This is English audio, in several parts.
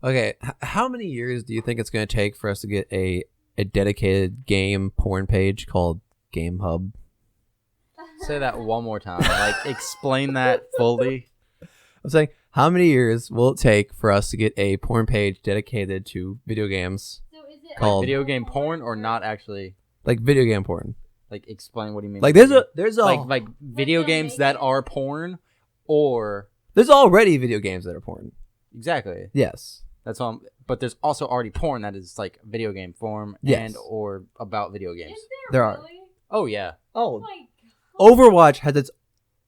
Okay, how many years do you think it's going to take for us to get a dedicated game porn page called Game Hub? Say that one more time. Like, explain that fully. I'm saying, how many years will it take for us to get a porn page dedicated to video games? So is it Called- Video game porn or not actually? Like video game porn. Like, explain what do you mean? Like there's a like video games that are porn, or there's already video games that are porn. exactly. Yes. That's all. But there's also already porn that is like video game form Yes. and or about video games. Is There there are. really? Oh yeah. Oh Oh, my god. Overwatch has its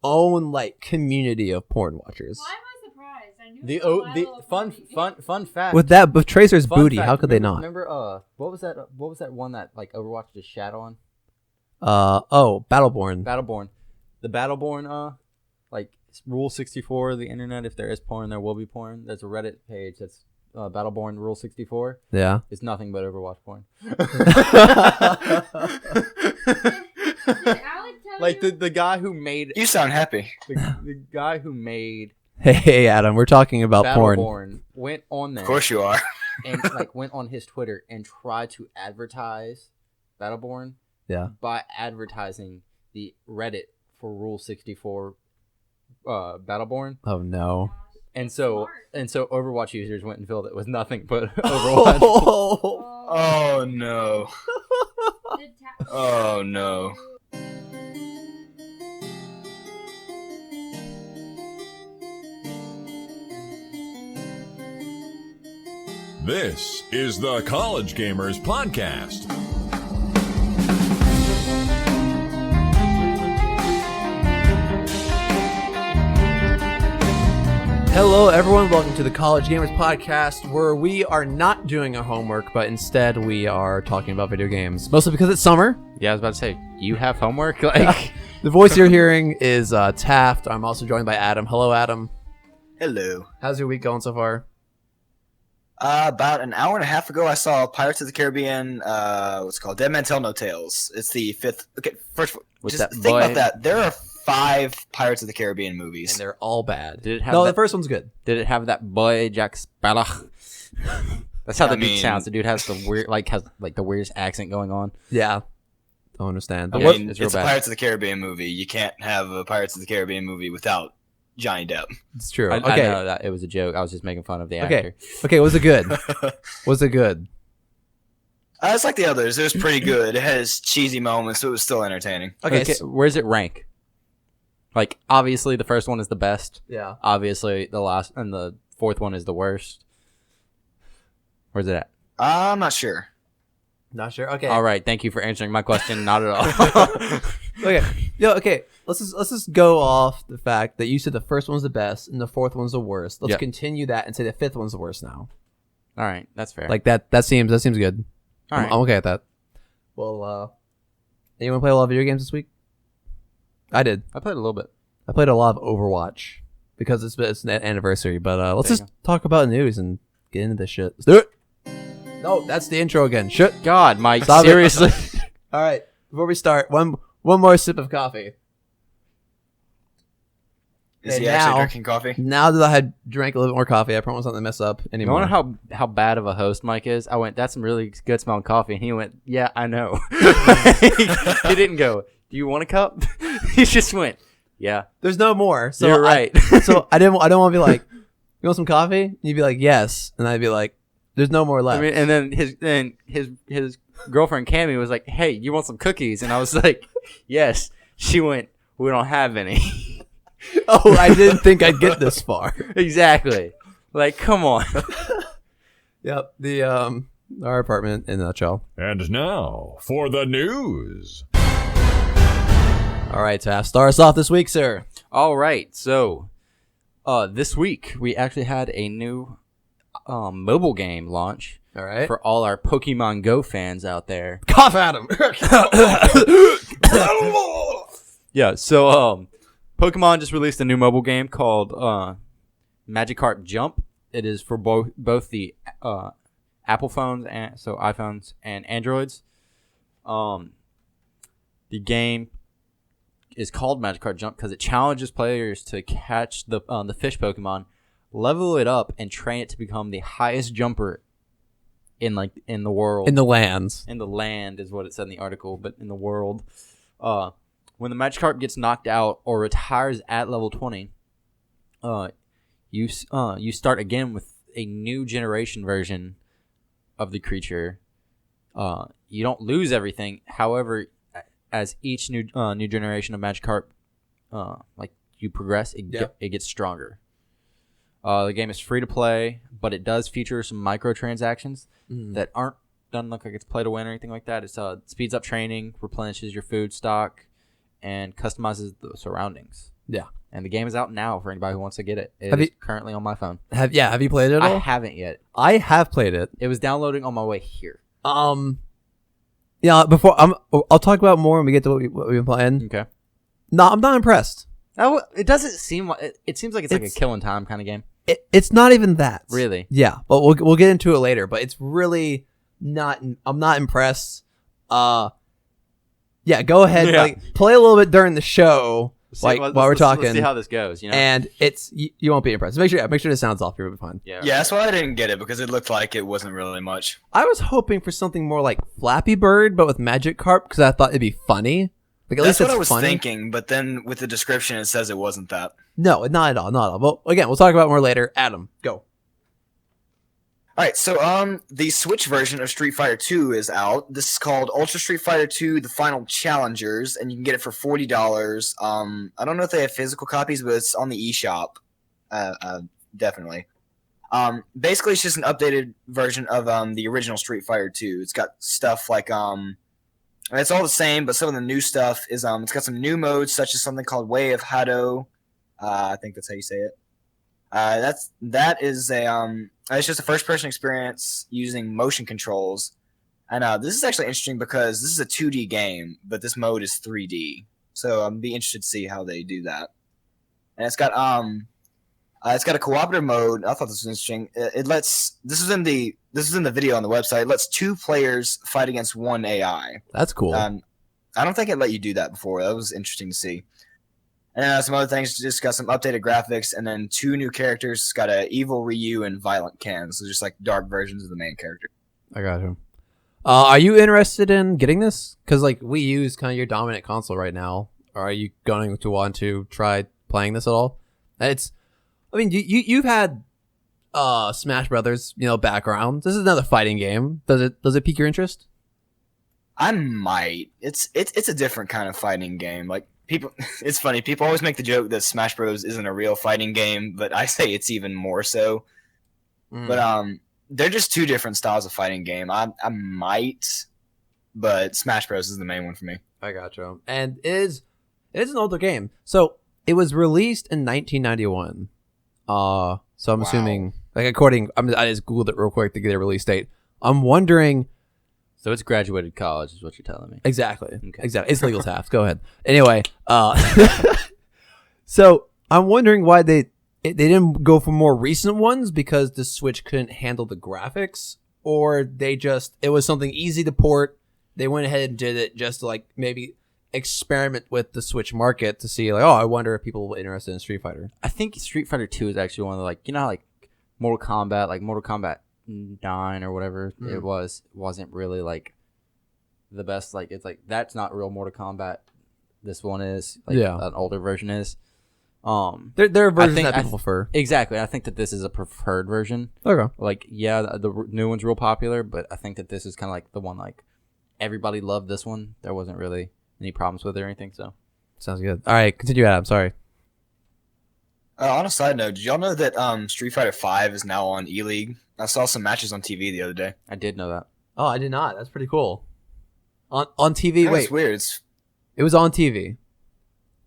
own like community of porn watchers. Why am I surprised? I knew The it was the Lilo fun Party. fun fact. With that, with Tracer's fun booty, fact, how could they remember- not? Remember what was that? What was that one that like Overwatch just shat on? Battleborn. Battleborn. The Battleborn like Rule 64 of the internet. If there is porn, there will be porn. There's a Reddit page that's Battleborn Rule 64. Yeah. It's nothing but Overwatch porn. Did Alec tell Like you? the guy who made You sound happy. the guy who made Hey, Adam, we're talking about porn. Battleborn went on there Of course you are. and like went on his Twitter and tried to advertise Battleborn Yeah. by advertising the Reddit for Rule 64 Battleborn. Oh no. And so Smart. Overwatch users went and filled it with nothing but Overwatch. Oh no. Did Ta- Oh no. This is the College Gamers Podcast. Hello, everyone. Welcome to the College Gamers Podcast, where we are not doing our homework, but instead we are talking about video games. Mostly because it's summer. Yeah, I was about to say, you have homework? Like, The voice you're hearing is Taft. I'm also joined by Adam. Hello, Adam. Hello. How's your week going so far? About an hour and a half ago, I saw Pirates of the Caribbean. What's it called? Dead Man Tell No Tales. It's the fifth. Okay, first, With just that think boy- about that. There are 5 Pirates of the Caribbean movies. And they're all bad. did it have No, that, the first one's good. did it have that boy Jack Sparrow? That's how I the dude mean- sounds. The dude has the weird, has the weirdest accent going on. Yeah. Don't understand. I But mean, it's it's, real a bad. Pirates of the Caribbean movie. You can't have a Pirates of the Caribbean movie without Johnny Depp. it's true. I Okay. know that it was a joke. I was just making fun of the Okay. actor. Okay, was it good? Was it good? It's like the others. It was pretty good. It has cheesy moments, so it was still entertaining. Okay. Okay, where's it rank? Like, obviously the first one is the best. Yeah. Obviously the last and the fourth one is the worst. Where's it at? I'm not sure. Not sure. Okay. All right, thank you for answering my question. Not at all. Okay. Yo, okay. Let's just go off the fact that you said the first one's the best and the fourth one's the worst. Let's Yep. continue that and say the fifth one's the worst now. All right, that's fair. Like that seems good. all right. I'm okay with that. Well, anyone play a lot of video games this week? I did. I played a little bit. I played a lot of Overwatch because it's an anniversary. But let's There you just talk about news and get into this shit. Let's do it. No, that's the intro again. Shit. God, Mike, Stop it. seriously. All right. Before we start, one more sip of coffee. Is And he actually now- drinking coffee? Now that I had drank a little bit more coffee, I promise not to mess up You anymore. want to know how bad of a host Mike is? I went, that's some really good smelling coffee. And he went, yeah, I know. He didn't go, do you want a cup? He just went, yeah, There's no more. So you're right. So I don't want to be like, you want some coffee? And you'd be like, yes. And I'd be like, there's no more left. I mean, and then his girlfriend Cammy was like, hey, you want some cookies? And I was like, yes. She went, we don't have any. Oh, I didn't think I'd get this far. Exactly. Like, come on. Yep. The our apartment in a nutshell. And now for the news. All right, Taff, start us off this week, sir. All right, so this week we actually had a new mobile game launch All right. for all our Pokemon Go fans out there. Cough at him. Yeah, so Pokemon just released a new mobile game called Magikarp Jump. It is for both the Apple phones, and so iPhones and Androids. The game is called Magikarp Jump because it challenges players to catch the fish Pokemon level it up, and train it to become the highest jumper in the world. In the lands. In the land is what it said in the article, but in the world. When the Magikarp gets knocked out or retires at level 20, you start again with a new generation version of the creature. You don't lose everything. However, as each new generation of Magikarp, you progress, it gets stronger. The game is free to play, but it does feature some microtransactions that doesn't look like it's play to win or anything like that. It speeds up training, replenishes your food stock, and customizes the surroundings. Yeah. And the game is out now for anybody who wants to get it. It is currently on my phone. Have you played it at all? I haven't yet. I have played it. It was downloading on my way here. Yeah. Before I'll talk about more when we get to what we've been playing. Okay. No, I'm not impressed. It doesn't seem like it seems like it's like a killing time kind of game. It's not even that. Really? Yeah, but we'll get into it later. But it's really not. I'm not impressed. Yeah, go ahead. Yeah. Play a little bit during the show, while we're talking. Let's see how this goes. You know? And you won't be impressed. Make sure the sound's off. You'll be fine. Yeah. Yeah, that's why I didn't get it, because it looked like it wasn't really much. I was hoping for something more like Flappy Bird, but with Magikarp, because I thought it'd be funny. Like at That's least what I was funny. thinking, but then with the description, it says it wasn't that. No, not at all. But again, we'll talk about it more later. Adam, go. All right, so the Switch version of Street Fighter 2 is out. This is called Ultra Street Fighter 2: The Final Challengers, and you can get it for $40. I don't know if they have physical copies, but it's on the eShop. Definitely. Basically, it's just an updated version of the original Street Fighter 2. It's got stuff like it's all the same, but some of the new stuff is it's got some new modes, such as something called Way of Hado. I think that's how you say it. It's just a first-person experience using motion controls, and this is actually interesting because this is a 2D game, but this mode is 3D. So I'm be interested to see how they do that. And it's got a cooperative mode. I thought this was interesting. This is in the video on the website. It lets 2 players fight against 1 AI. That's cool. I don't think it let you do that before. That was interesting to see. And some other things, just got some updated graphics, and then 2 new characters. It's got a evil Ryu and violent Ken, so just like dark versions of the main character. I got him. Are you interested in getting this? Because Wii U is kind of your dominant console right now. Or are you going to want to try playing this at all? You've had Smash Brothers, background. This is another fighting game. Does it pique your interest? I might. It's a different kind of fighting game. Like people, it's funny. People always make the joke that Smash Bros isn't a real fighting game, but I say it's even more so. But they're just 2 different styles of fighting game. I might, but Smash Bros is the main one for me. I gotcha. And it is an older game. So it was released in 1991. So I'm assuming, I just googled it real quick to get a release date. I'm wondering. So it's graduated college, is what you're telling me. Exactly. Okay. Exactly. It's legal task. Go ahead. Anyway, so I'm wondering why they didn't go for more recent ones, because the Switch couldn't handle the graphics, or it was something easy to port. They went ahead and did it just to maybe experiment with the Switch market to see I wonder if people were interested in Street Fighter. I think Street Fighter 2 is actually one of the Mortal Kombat 9 or whatever it wasn't really the best. It's that's not real Mortal Kombat. This one is an older version is. There are versions that people prefer. Exactly. I think that this is a preferred version. Okay. The new one's real popular, but I think that this is kind of the one everybody loved this one. There wasn't really any problems with it or anything. So sounds good. All right, continue, Adam. Sorry. On a side note, did y'all know that Street Fighter 5 is now on E-League? I saw some matches on TV the other day. I did know that. Oh, I did not. That's pretty cool. On TV. Yeah, wait, it's weird. it was on TV.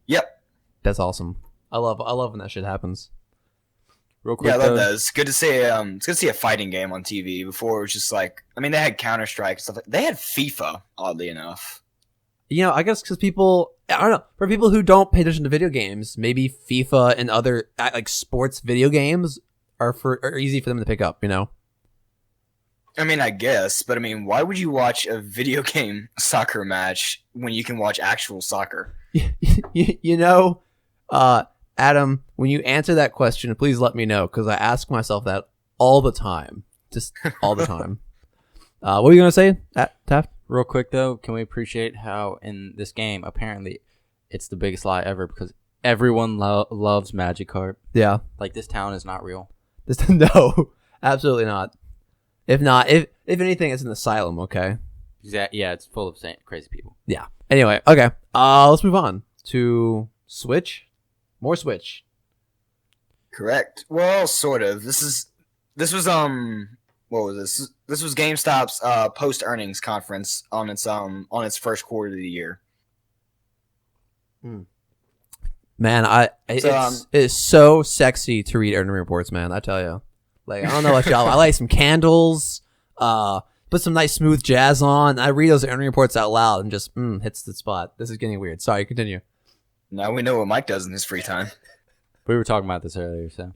Yep. That's awesome. I love when that shit happens. Real quick. Yeah, I love that. It's good to see. It's good to see a fighting game on TV. Before it was just they had Counter-Strike and stuff. They had FIFA, oddly enough. I guess because people, I don't know, for people who don't pay attention to video games, maybe FIFA and other sports video games are easy for them to pick up. I guess, but why would you watch a video game soccer match when you can watch actual soccer? Adam, when you answer that question, please let me know because I ask myself that all the time, just all the time. What are you gonna say, Taft? Real quick though, can we appreciate how in this game apparently it's the biggest lie ever because everyone loves Magikarp. Yeah. Like this town is not real. No, absolutely not. If anything, it's an asylum. Okay. Yeah, it's full of crazy people. Yeah. Anyway, okay. Let's move on to Switch. More Switch. Correct. Well, sort of. This was what was this? This was GameStop's post earnings conference on its first quarter of the year. Man, it's so sexy to read earning reports, man. I tell you, like I don't know about y'all. I light some candles, put some nice smooth jazz on. I read those earning reports out loud and just hits the spot. This is getting weird. Sorry, continue. Now we know what Mike does in his free time. We were talking about this earlier, so.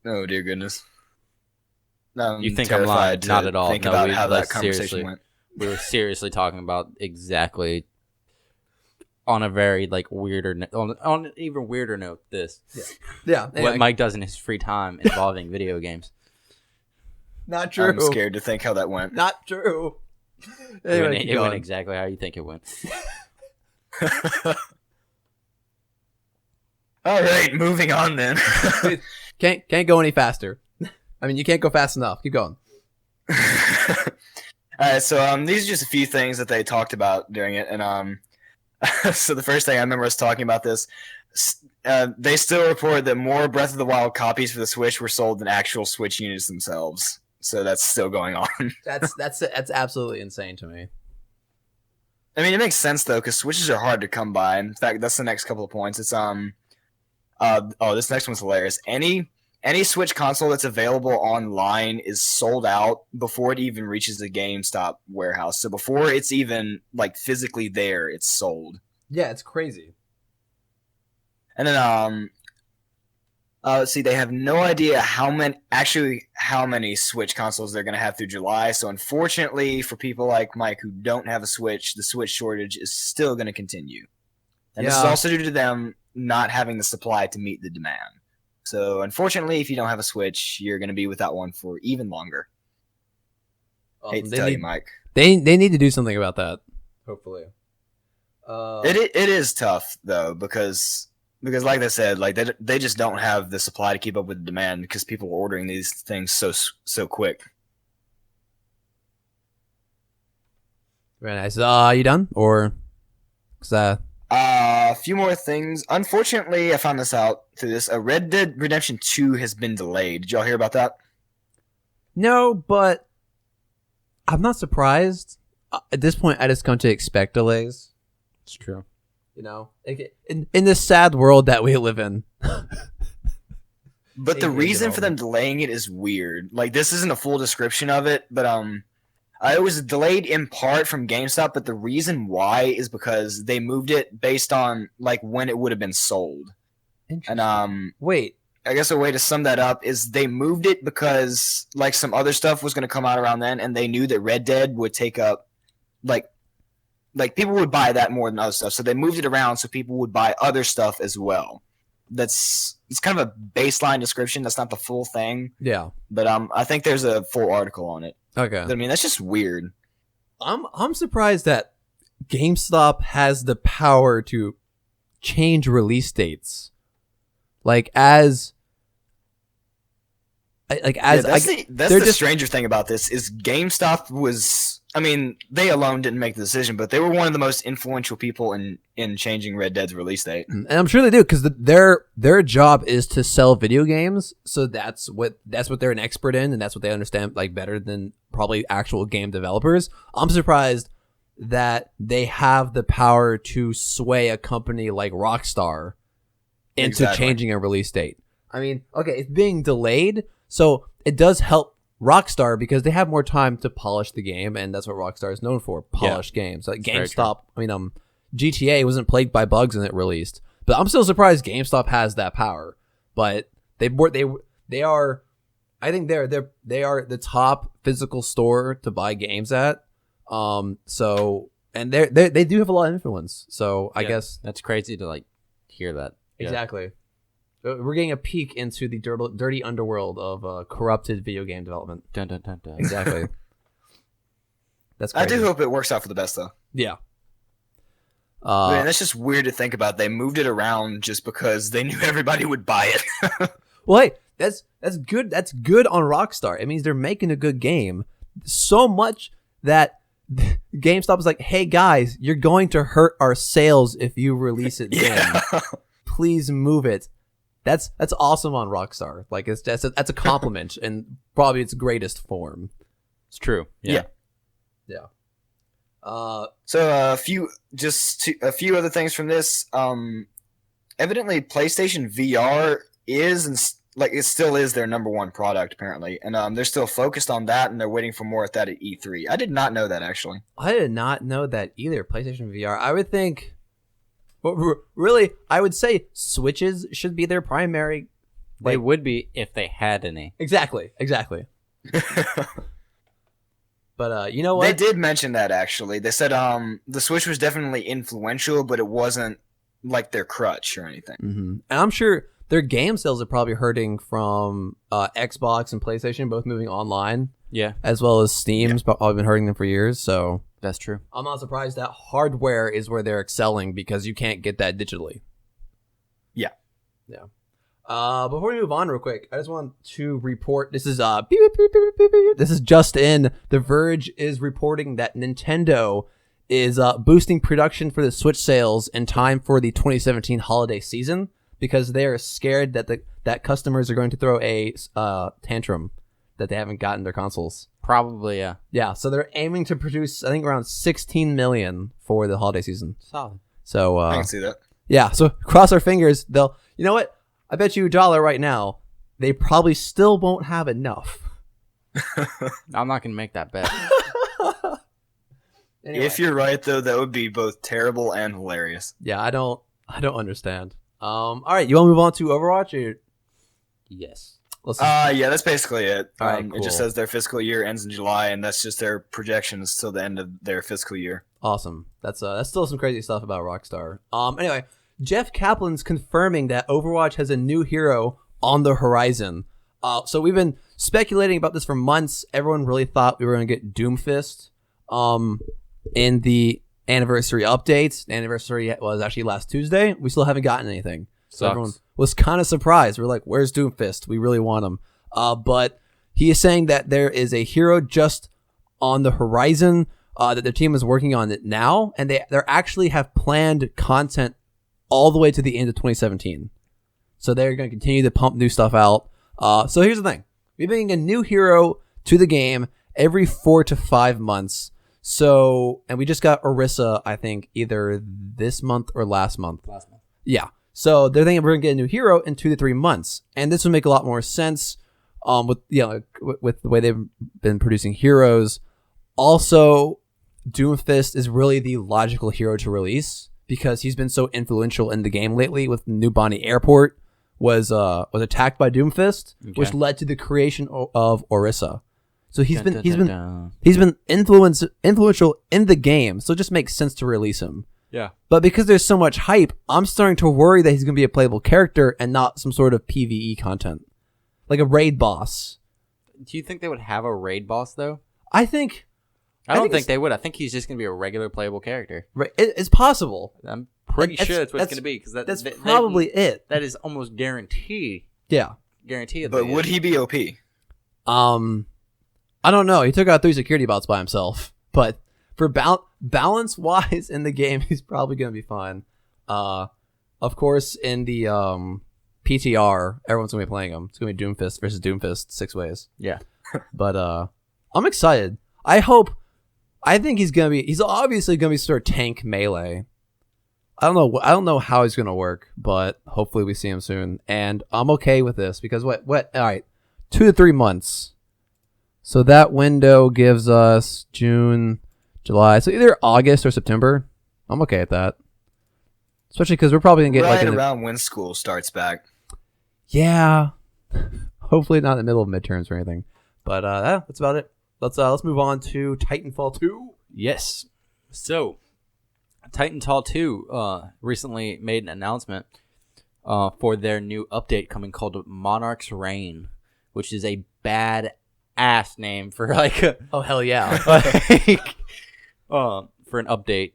Oh dear goodness. No, You think I'm lying? Not at all. Think No, about how that conversation went. We were seriously talking about exactly on a very weirder on an even weirder note. This Yeah. Anyway. what Mike does in his free time involving video games. Not true. I'm scared to think how that went. Not true. It Anyway, keep went going. exactly how you think it went. All right, moving on then. Can't go any faster. I mean, you can't go fast enough. Keep going. All right, so these are just a few things that they talked about during it, and so the first thing I remember us talking about this, they still report that more Breath of the Wild copies for the Switch were sold than actual Switch units themselves. So that's still going on. That's absolutely insane to me. I mean, it makes sense though, because Switches are hard to come by. In fact, that's the next couple of points. It's this next one's hilarious. Any Switch console that's available online is sold out before it even reaches the GameStop warehouse. So before it's even physically there, it's sold. Yeah, it's crazy. And then let's see, they have no idea how many Switch consoles they're going to have through July. So unfortunately for people like Mike who don't have a Switch, the Switch shortage is still going to continue. And this is also due to them not having the supply to meet the demand. So unfortunately, if you don't have a Switch, you're going to be without one for even longer. Hate to tell you, Mike. They need to do something about that. Hopefully. It is tough though because like I said, they just don't have the supply to keep up with the demand because people are ordering these things so quick. Very nice. You done or? A few more things. Unfortunately, I found this out through this. Red Dead Redemption 2 has been delayed. Did y'all hear about that? No, but I'm not surprised. At this point, I just come to expect delays. It's true. You know, in this sad world that we live in. But the reason for them delaying it is weird. This isn't a full description of it, but it was delayed in part from GameStop, but the reason why is because they moved it based on when it would have been sold. And wait, I guess a way to sum that up is they moved it because some other stuff was going to come out around then, and they knew that Red Dead would take up people would buy that more than other stuff, so they moved it around so people would buy other stuff as well. It's kind of a baseline description. That's not the full thing. Yeah, but I think there's a full article on it. Okay. I mean, that's just weird. I'm surprised that GameStop has the power to change release dates. That's the stranger thing about this is GameStop was. I mean, they alone didn't make the decision, but they were one of the most influential people in changing Red Dead's release date. And I'm sure they do because their job is to sell video games, so that's what they're an expert in, and that's what they understand better than probably actual game developers. I'm surprised that they have the power to sway a company like Rockstar into changing a release date. I mean, okay, it's being delayed, so it does help Rockstar because they have more time to polish the game, and that's what Rockstar is known for, polished games. GameStop, GTA wasn't plagued by bugs when it released, but I'm still surprised GameStop has that power. But they are, I think they are the top physical store to buy games at. So and they do have a lot of influence. So I guess that's crazy to hear that. Exactly. We're getting a peek into the dirty underworld of corrupted video game development. Dun, dun, dun, dun. Exactly. That's I crazy. do hope it works out for the best, though. Yeah. I mean, that's just weird to think about. They moved it around just because they knew everybody would buy it. Well, hey, that's good. That's good on Rockstar. It means they're making a good game. So much that GameStop is like, "Hey guys, you're going to hurt our sales if you release it then. Please move it." That's awesome on Rockstar. Like that's a compliment and probably its greatest form. It's true. Yeah. So a few other things from this. Evidently, PlayStation VR is it still is their number one product apparently, and they're still focused on that, and they're waiting for more at that at E3. I did not know that actually. I did not know that either. PlayStation VR. I would think, really, I would say Switches should be their primary. They would be if they had any. Exactly. But you know what? They did mention that actually. They said the Switch was definitely influential, but it wasn't like their crutch or anything. Mm-hmm. And I'm sure their game sales are probably hurting from Xbox and PlayStation both moving online. Yeah, as well as Steam's probably been hurting them for years. So that's true. I'm not surprised that hardware is where they're excelling because you can't get that digitally. Yeah. Before we move on real quick, I just want to report, this is this is just in. The Verge is reporting that Nintendo is boosting production for the Switch sales in time for the 2017 holiday season because they are scared that customers are going to throw a tantrum that they haven't gotten their consoles. Probably, yeah. Yeah, so they're aiming to produce, I think, around 16 million for the holiday season. Solid. So I can see that. Yeah, so cross our fingers. You know what? I bet you $1 right now, they probably still won't have enough. I'm not going to make that bet. Anyway. If you're right, though, that would be both terrible and hilarious. Yeah, I don't understand. All right, you want to move on to Overwatch? Or? Yes. Yeah, that's basically it. All right, It cool. just says their fiscal year ends in July, and that's just their projections till the end of their fiscal year. Awesome. That's still some crazy stuff about Rockstar. Anyway, Jeff Kaplan's confirming that Overwatch has a new hero on the horizon. So we've been speculating about this for months. Everyone really thought we were going to get Doomfist in the anniversary updates. The anniversary was actually last Tuesday. We still haven't gotten anything. So Sucks. everyone was kind of surprised. We're like, where's Doomfist? We really want him. But he is saying that there is a hero just on the horizon, that their team is working on it now, and they actually have planned content all the way to the end of 2017. So they're going to continue to pump new stuff out. So here's the thing. We're bringing a new hero to the game every 4 to 5 months. So, and we just got Orisa, I think, either this month or last month. Yeah. So they're thinking we're going to get a new hero in 2 to 3 months. And this would make a lot more sense with the way they've been producing heroes. Also, Doomfist is really the logical hero to release because he's been so influential in the game lately. With New Bonnie Airport was attacked by Doomfist, which led to the creation of Orisa. So he's been influential in the game. So it just makes sense to release him. Yeah. But because there's so much hype, I'm starting to worry that he's going to be a playable character and not some sort of PvE content, like a raid boss. Do you think they would have a raid boss though? I think. I don't think they would. I think he's just going to be a regular playable character. Right, it's possible. I'm pretty sure that's what it's going to be because that's probably it. That is almost guaranteed. Yeah, Guaranteed. But would he be OP? I don't know. He took out 3 security bots by himself, but for balance wise in the game, he's probably going to be fine. Of course, in the PTR, everyone's going to be playing him. It's going to be Doomfist versus Doomfist 6 ways. Yeah. But I'm excited. I think he's obviously going to be sort of tank melee. I don't know how he's going to work, but hopefully we see him soon. And I'm okay with this because all right, 2 to 3 months. So that window gives us June, July. So either August or September. I'm okay with that. Especially because we're probably going to get right around when school starts back. Yeah. Hopefully not in the middle of midterms or anything. But that's about it. Let's move on to Titanfall 2. Yes. So, Titanfall 2 recently made an announcement. for their new update coming called Monarch's Reign, which is a bad ass name for like Oh hell yeah! for an update.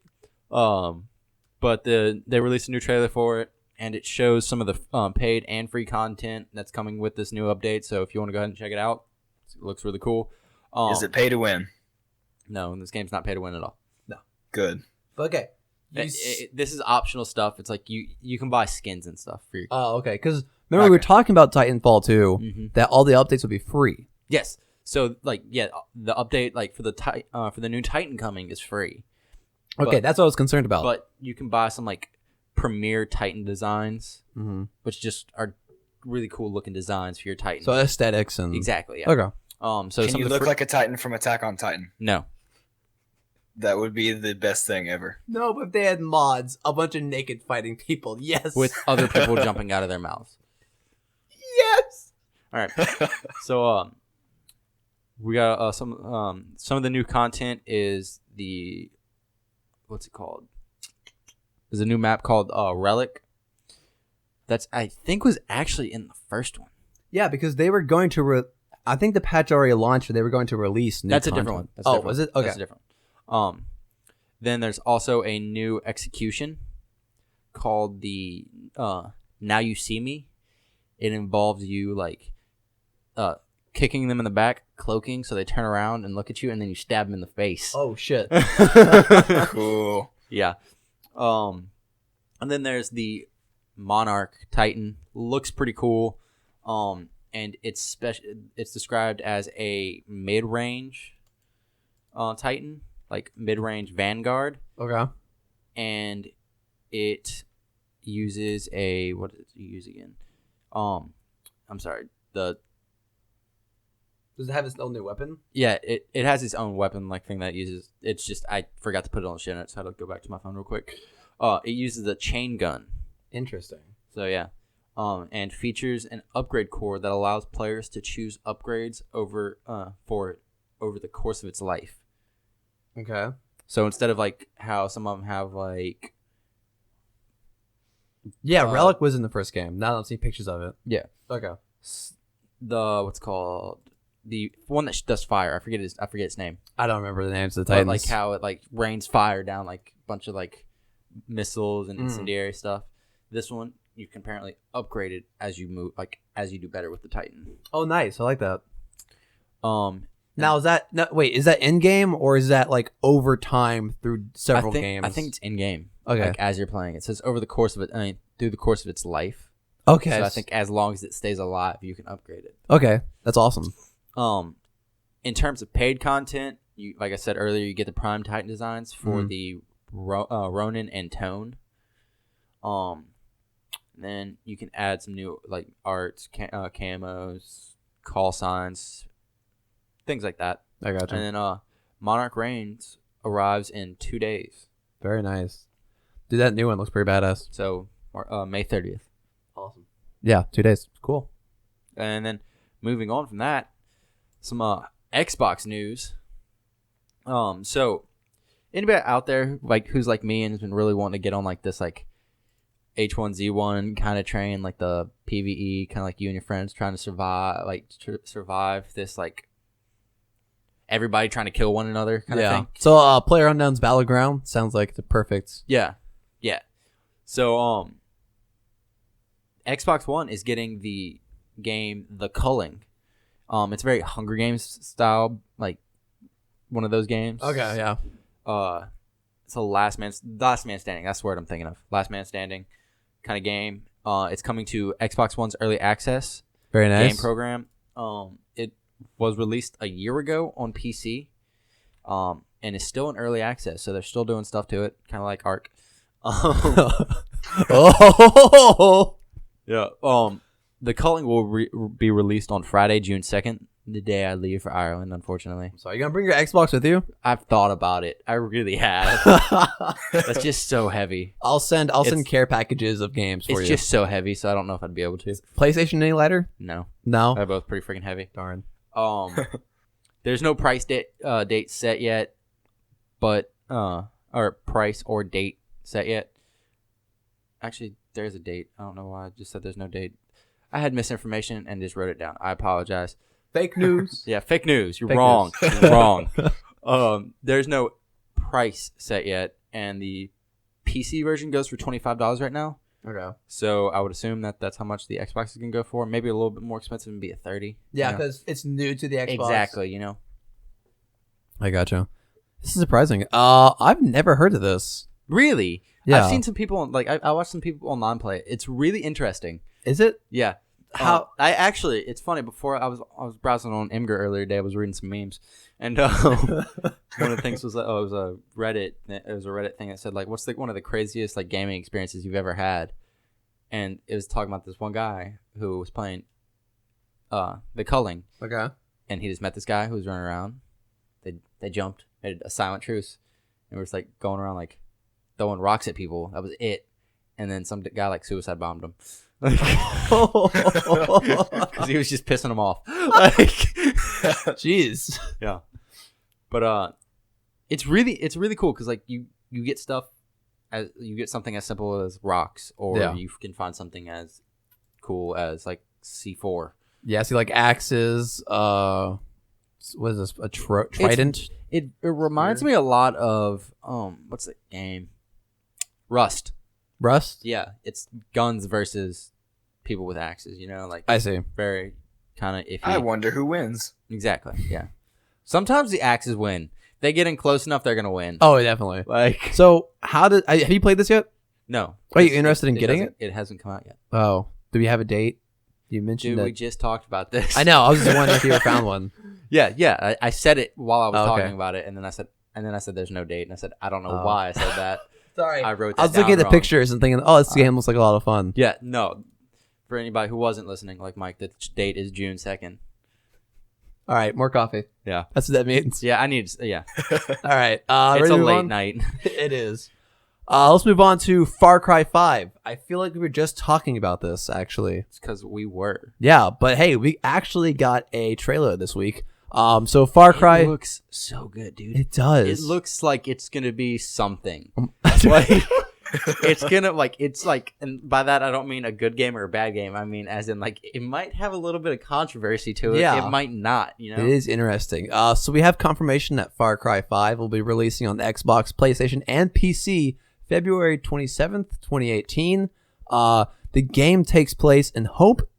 But they released a new trailer for it, and it shows some of the paid and free content that's coming with this new update. So if you want to go ahead and check it out, it looks really cool. Is it pay to win? No, this game's not pay to win at all. Good. Okay. This is optional stuff. It's like you can buy skins and stuff for your. Oh, okay. Because remember we were talking about Titanfall 2, Mhm. that all the updates would be free. Yes. So like the update like for the new Titan coming is free. Okay, But- that's what I was concerned about. But you can buy some like premier Titan designs, Mhm. which just are really cool looking designs for your Titan. So aesthetics and exactly. Yeah. Okay. So Can some you of the look like a Titan from Attack on Titan? no. That would be the best thing ever. No, but if they had mods, a bunch of naked fighting people, yes. With other people jumping out of their mouths. yes. All right. So we got some of the new content is the what's it called? There's a new map called Relic. That's I think was actually in the first one. Yeah, because they were going to. I think the patch already launched, and they were going to release new That's a content. different one. That's a different was one. it? Okay. That's a different one. Then there's also a new execution called the Now You See Me. It involves you like kicking them in the back, cloaking, so they turn around and look at you, and then you stab them in the face. Oh shit. Cool. Yeah. And then there's the Monarch Titan. Looks pretty cool. And it's described as a mid-range Titan, like mid-range Vanguard, Okay. and it uses what does it use again? I'm sorry. Does it have its own new weapon? Yeah, it has its own weapon like thing that it uses. It's just I forgot to put it on the show notes, so I had to go back to my phone real quick. It uses a chain gun. Interesting. So yeah. And features an upgrade core that allows players to choose upgrades over the course of its life. Okay. So instead of like how some of them have like Yeah, Relic was in the first game. Now I'm seeing pictures of it. yeah Okay. what's called the one that does fire. I forget its name. I don't remember the names of the But Titans. like how it like rains fire down like a bunch of like missiles and incendiary stuff. This one you can apparently upgrade it as you move, like as you do better with the Titan. Oh, nice. I like that. Now is that is that in game or is that like over time through several games? I think it's in game. Okay. Like as you're playing, it says over the course of it. I mean, through the course of its life. Okay. So I think as long as it stays alive, you can upgrade it. Okay, that's awesome. In terms of paid content, you like I said earlier, you get the Prime Titan designs for the Ronin and Tone. Then you can add some new like arts, camos, call signs, things like that. I got you. And then Monarch Reigns arrives in 2 days. Very nice. Dude, that new one looks pretty badass. So May 30th. Awesome. Yeah, 2 days. Cool. And then moving on from that, some Xbox news. So anybody out there like who's like me and has been really wanting to get on like this like H1Z1 kind of train, like the PvE, kind of like you and your friends trying to survive this like everybody trying to kill one another kind of thing. So PlayerUnknown's Battleground sounds like the perfect. Yeah. So Xbox One is getting the game The Culling. It's very Hunger Games style, like one of those games. Okay, yeah. It's a last man standing. That's the word I'm thinking of. Last man standing kind of game. It's coming to Xbox One's early access Very nice. game program. It was released a year ago on PC, and is still in early access. So they're still doing stuff to it, kind of like Ark. Oh. Yeah. The Culling will be released on Friday, June 2nd, the day I leave for Ireland, unfortunately. So you gonna bring your Xbox with you? I've thought about it. I really have. That's just so heavy. I'll send care packages of games for It's you. just so heavy, so I don't know if I'd be able to. PlayStation any lighter? No. No. They're both pretty freaking heavy. Darn. There's no price date set yet, but or price or date set yet. Actually, there's a date. I don't know why I just said there's no date. I had misinformation and just wrote it down. I apologize. Fake news. Yeah, fake news. You're Fake wrong. news. You're wrong. There's no price set yet, and the PC version goes for $25 right now. Okay. So I would assume that that's how much the Xbox is gonna go for. Maybe a little bit more expensive and be at $30. Yeah, you know? because it's new to the Xbox. Exactly. You know. I gotcha. This is surprising. I've never heard of this. Really? Yeah. I've seen some people like I watched some people online play it. It's really interesting. Is it? Yeah. How? I actually, it's funny. Before I was browsing on Imgur earlier today. I was reading some memes, and one of the things was it was a Reddit. It was a Reddit thing that said like, "What's one of the craziest like gaming experiences you've ever had?" And it was talking about this one guy who was playing the Culling, Okay. and he just met this guy who was running around. They jumped, made a silent truce, and was like going around like throwing rocks at people. That was it. And then some guy like suicide bombed him. Because he was just pissing him off. Like, Jeez. yeah. But it's really cool because like you get stuff as you get something as simple as rocks, or Yeah. you can find something as cool as like C4. Yeah, see, like axes. What is this? A trident? It reminds me a lot of what's the game? Rust. Rust? Yeah, it's guns versus people with axes. You know, like I see. very kind of iffy. I wonder who wins. Exactly. Yeah. Sometimes the axes win. They get in close enough, they're gonna win. Oh, definitely. Like So, have you played this yet? no. Are you interested in getting it? It hasn't come out yet. Oh, do we have a date? You mentioned Dude, we that. just talked about this. I know. I was just wondering if you ever found one. Yeah. I said it while I was Oh, okay. talking about it, and then I said there's no date, and I said I don't know why I said that. Sorry. I wrote that I was looking at down the wrong. pictures and thinking, oh, this game looks like a lot of fun. Yeah, no. For anybody who wasn't listening, like Mike, the date is June 2nd. All right, more coffee. Yeah. That's what that means. Yeah, I need. Yeah, All right. it's ready a to move late on? night. It is. Let's move on to Far Cry 5. I feel like we were just talking about this, actually. It's because we were. Yeah, but hey, we actually got a trailer this week. So Far Cry. It looks so good, dude. It does. It looks like it's gonna be something. Like, Like it's gonna and by that I don't mean a good game or a bad game. I mean as in like it might have a little bit of controversy to it. Yeah. It might not. You know. It is interesting. So we have confirmation that Far Cry 5 will be releasing on the Xbox, PlayStation, and PC February 27th, 2018. The game takes place in Hope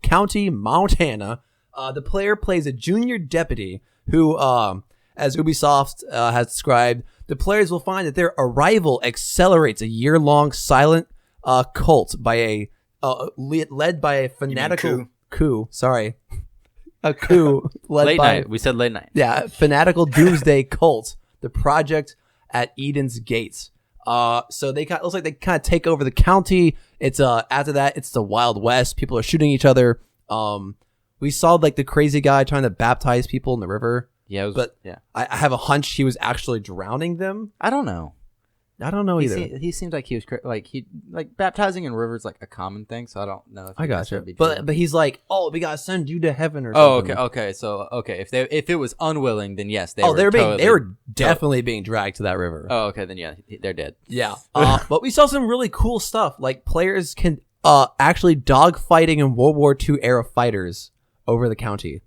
County, Montana. The player plays a junior deputy who, as Ubisoft has described, the players will find that their arrival accelerates a year-long silent cult by led by a fanatical coup. Sorry, a coup led late by night. We said late night. yeah, fanatical doomsday cult. The project at Eden's Gates. So they looks like they kind of take over the county. It's after that, it's the Wild West. People are shooting each other. We saw like the crazy guy trying to baptize people in the river. Yeah, it was, But yeah. I have a hunch he was actually drowning them. I don't know. I don't know either. He seems like he was like baptizing in rivers like a common thing. So I don't know. If I got you. necessarily be true. But he's like, oh, we gotta send you to heaven or Oh, something. okay. So if it was unwilling, then yes, they They were definitely being dragged to that river. Oh, okay, then yeah, they're dead. Yeah. But we saw some really cool stuff. Like players can actually dogfighting in World War II era fighters over the county.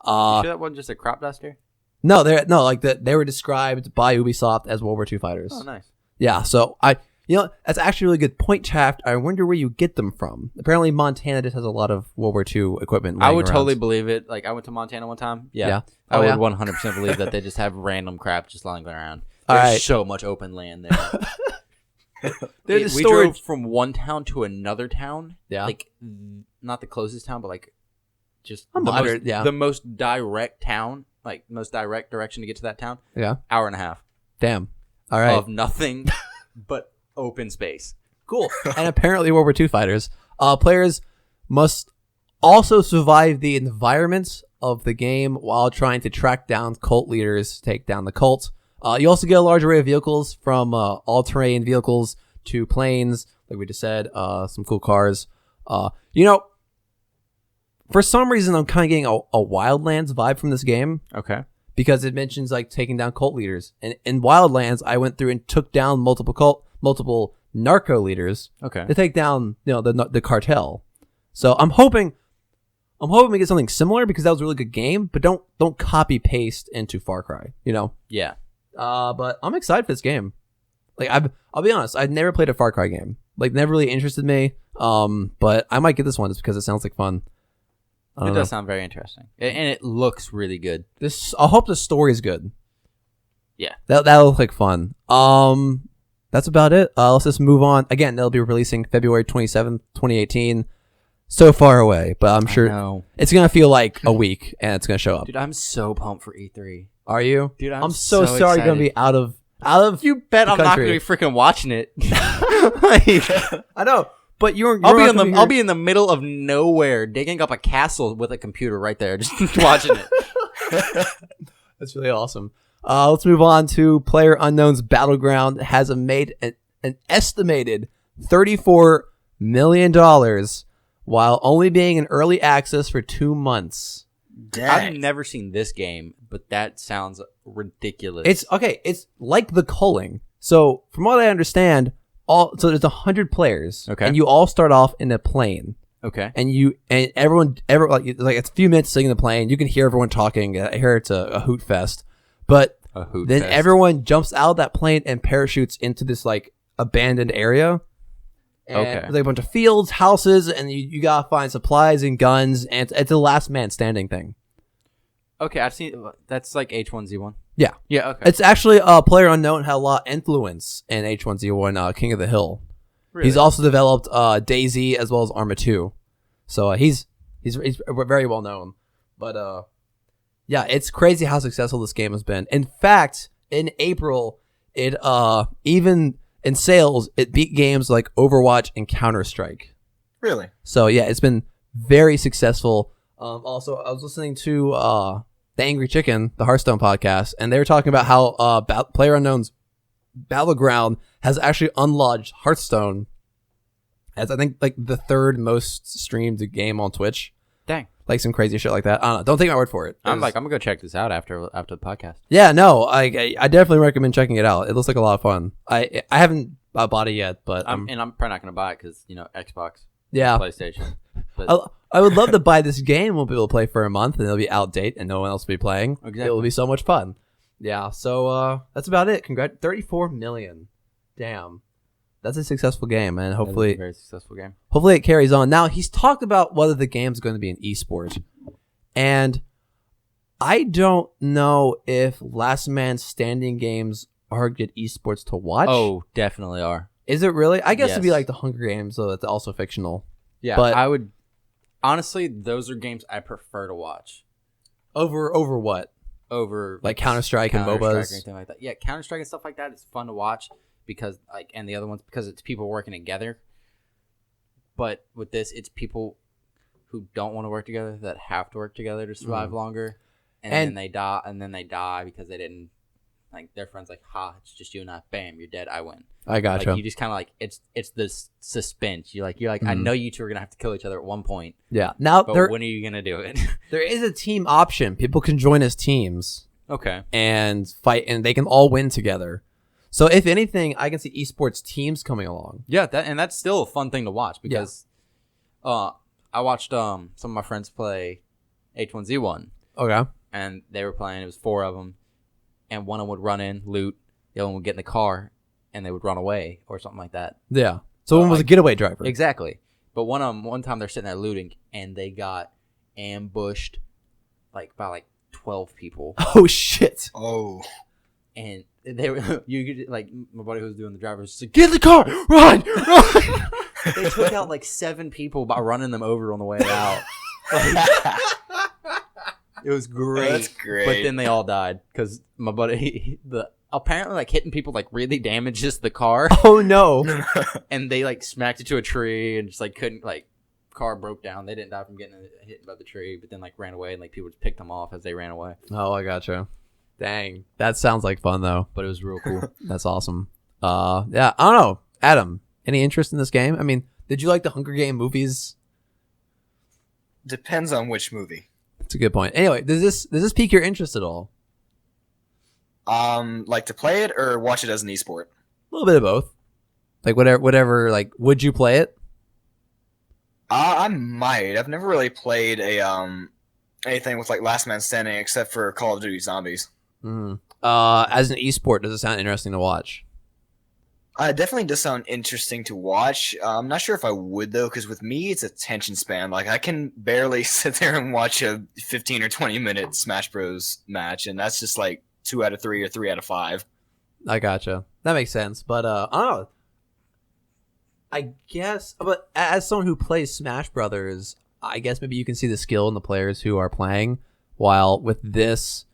You sure that wasn't just a crop duster? No, they were described by Ubisoft as World War II fighters. Oh, nice. Yeah, so that's actually a really good point, Shaft. I wonder where you get them from. Apparently, Montana just has a lot lot of World War II equipment. I laying would around. totally believe it. Like I went to Montana one time. Yeah. Yeah? I Oh, would yeah? 100% believe that they just have random crap just lying around. All There's right. so much open land there. There's we a storage. drove from one town to another town. Yeah. Like not the closest town, but like just A the moderate, most, yeah. the most direct town, like most direct direction to get to that town. Yeah. Hour and a half Damn. All right. of nothing but open space. Cool. And apparently World War II fighters. Players must also survive the environments of the game while trying to track down cult leaders, take down the cult. You also get a large array of vehicles, from all-terrain vehicles to planes, like we just said, some cool cars. For some reason, I'm kind of getting a Wildlands vibe from this game, Okay. because it mentions like taking down cult leaders. And in Wildlands, I went through and took down multiple narco leaders Okay. to take down the cartel. So I'm hoping we get something similar because that was a really good game, but don't copy paste into Far Cry, Yeah. But I'm excited for this game. Like I'll be honest, I've never played a Far Cry game. Like never really interested me. But I might get this one just because it sounds like fun. I It don't does know. sound very interesting, and it looks really good. I hope the story is good. Yeah. That'll look like fun. That's about it. Let's just move on. Again, they'll be releasing February 27th, 2018. So far away, but I'm sure No, it's gonna feel like a week, and it's gonna show up. dude, I'm so pumped for E3. Are you? Dude, I'm so sorry you're gonna be out of. You bet the I'm not country. gonna be freaking watching it. Like, I know, but you're. I'll be in the middle of nowhere, digging up a castle with a computer right there, just watching it. That's really awesome. Let's move on to PlayerUnknown's Battleground has made an estimated $34 million while only being in early access for 2 months. I've never seen this game, but that sounds ridiculous. It's okay. It's like the Culling. So from what I understand, there's 100 players. Okay. And you all start off in a plane. okay. And everyone like it's a few minutes sitting in the plane. You can hear everyone talking. I hear it's a hoot fest. But A hoot then fest. everyone jumps out of that plane and parachutes into this like abandoned area. And Okay. there's like a bunch of fields, houses, and you gotta find supplies and guns, and it's a last man standing thing. Okay, I've seen that's like H1Z1. Yeah. Yeah. Okay. It's actually PlayerUnknown had a lot of influence in H1Z1 King of the Hill. Really? He's also developed DayZ as well as Arma 2. So he's very well known. But yeah, it's crazy how successful this game has been. In fact, in April, it even in sales, it beat games like Overwatch and Counter-Strike. Really? So yeah, it's been very successful. Also, I was listening to The Angry Chicken, the Hearthstone podcast, and they were talking about how PlayerUnknown's Battleground has actually unlodged Hearthstone as I think like the third most streamed game on Twitch. Dang. Like some crazy shit like that. I don't know. Don't take my word for it. I'm gonna go check this out after the podcast. Yeah, no, I definitely recommend checking it out. It looks like a lot of fun. I haven't bought it yet, but I'm probably not gonna buy it because Xbox, yeah. PlayStation. But I would love to buy this game. We'll be able to play for a month, and it'll be outdated, and no one else will be playing. Exactly. It will be so much fun. Yeah. So that's about it. 34 million. Damn, that's a successful game, and that is a hopefully very successful game. it carries on. Now he's talked about whether the game's going to be an esport, and I don't know if last man standing games are good esports to watch. Oh, definitely are. Is it really? I guess it'd be Yes. like the Hunger Games, though that's also fictional. Yeah, But- I would. Honestly, those are games I prefer to watch Over what? over Like Counter-Strike and Counter-Strike MOBAs? or anything like that. Yeah, Counter-Strike and stuff like that is fun to watch because and the other ones because it's people working together. But with this, it's people who don't want to work together that have to work together to survive longer, and then they die. And then they die because they didn't like their friends. Like, ha, it's just you and I. Bam, you're dead. I win. I gotcha. Like, you just kind of like it's this suspense. You're like I know you two are gonna have to kill each other at one point, Yeah. Now but there when are you gonna do it? there is a team option. People can join as teams Okay. and fight, and they can all win together. So if anything, I can see esports teams coming along. Yeah, that's still a fun thing to watch because I watched some of my friends play H1Z1 Okay. and they were playing. It was 4 of them, and one of them would run in, loot, the other one would get in the car, and they would run away or something like that. Yeah. So one was a getaway driver. Exactly. But one time they're sitting there looting, and they got ambushed by 12 people. Oh shit. Oh. And they were you could like my buddy who was doing the driver was just like, get in the car, run. They took out 7 people by running them over on the way out. It was great. That's great. But then they all died because my buddy apparently hitting people really damages the car, Oh no. and they smacked it to a tree and just couldn't car broke down. They didn't die from getting hit by the tree, but then ran away and people just picked them off as they ran away. Oh, I gotcha. Dang. That sounds like fun though. But it was real cool. That's awesome. Yeah, I don't know. Adam, any interest in this game? I mean, did you like the Hunger Game movies? Depends on which movie. That's a good point. Anyway, does this pique your interest at all? Like to play it or watch it as an esport? A little bit of both. Like whatever. Like, would you play it? I might. I've never really played anything with like Last Man Standing except for Call of Duty Zombies. As an esport, does it sound interesting to watch? It definitely does sound interesting to watch. I'm not sure if I would though, because with me, it's attention span. Like I can barely sit there and watch a 15 or 20-minute Smash Bros. Match, and that's just like 2 out of 3 or 3 out of 5. I gotcha. That makes sense. But I don't know. I guess, but as someone who plays Smash Brothers, I guess maybe you can see the skill in the players who are playing. While with this,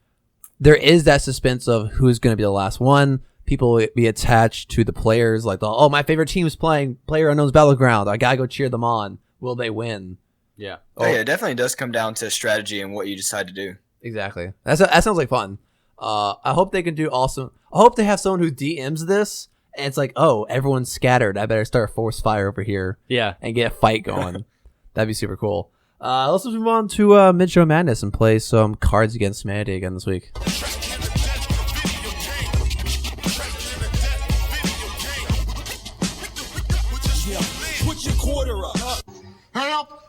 there is that suspense of who's going to be the last one. People will be attached to the players, like, oh, my favorite team's playing PlayerUnknown's Battleground. I gotta go cheer them on. Will they win? Yeah. Oh yeah, it definitely does come down to strategy and what you decide to do. Exactly. That sounds like fun. I hope they can do awesome. I hope they have someone who DMs this, and it's like, oh, everyone's scattered. I better start a force fire over here. Yeah. And get a fight going. That'd be super cool. Let's move on to Mid-Show Madness and play some Cards Against Humanity again this week.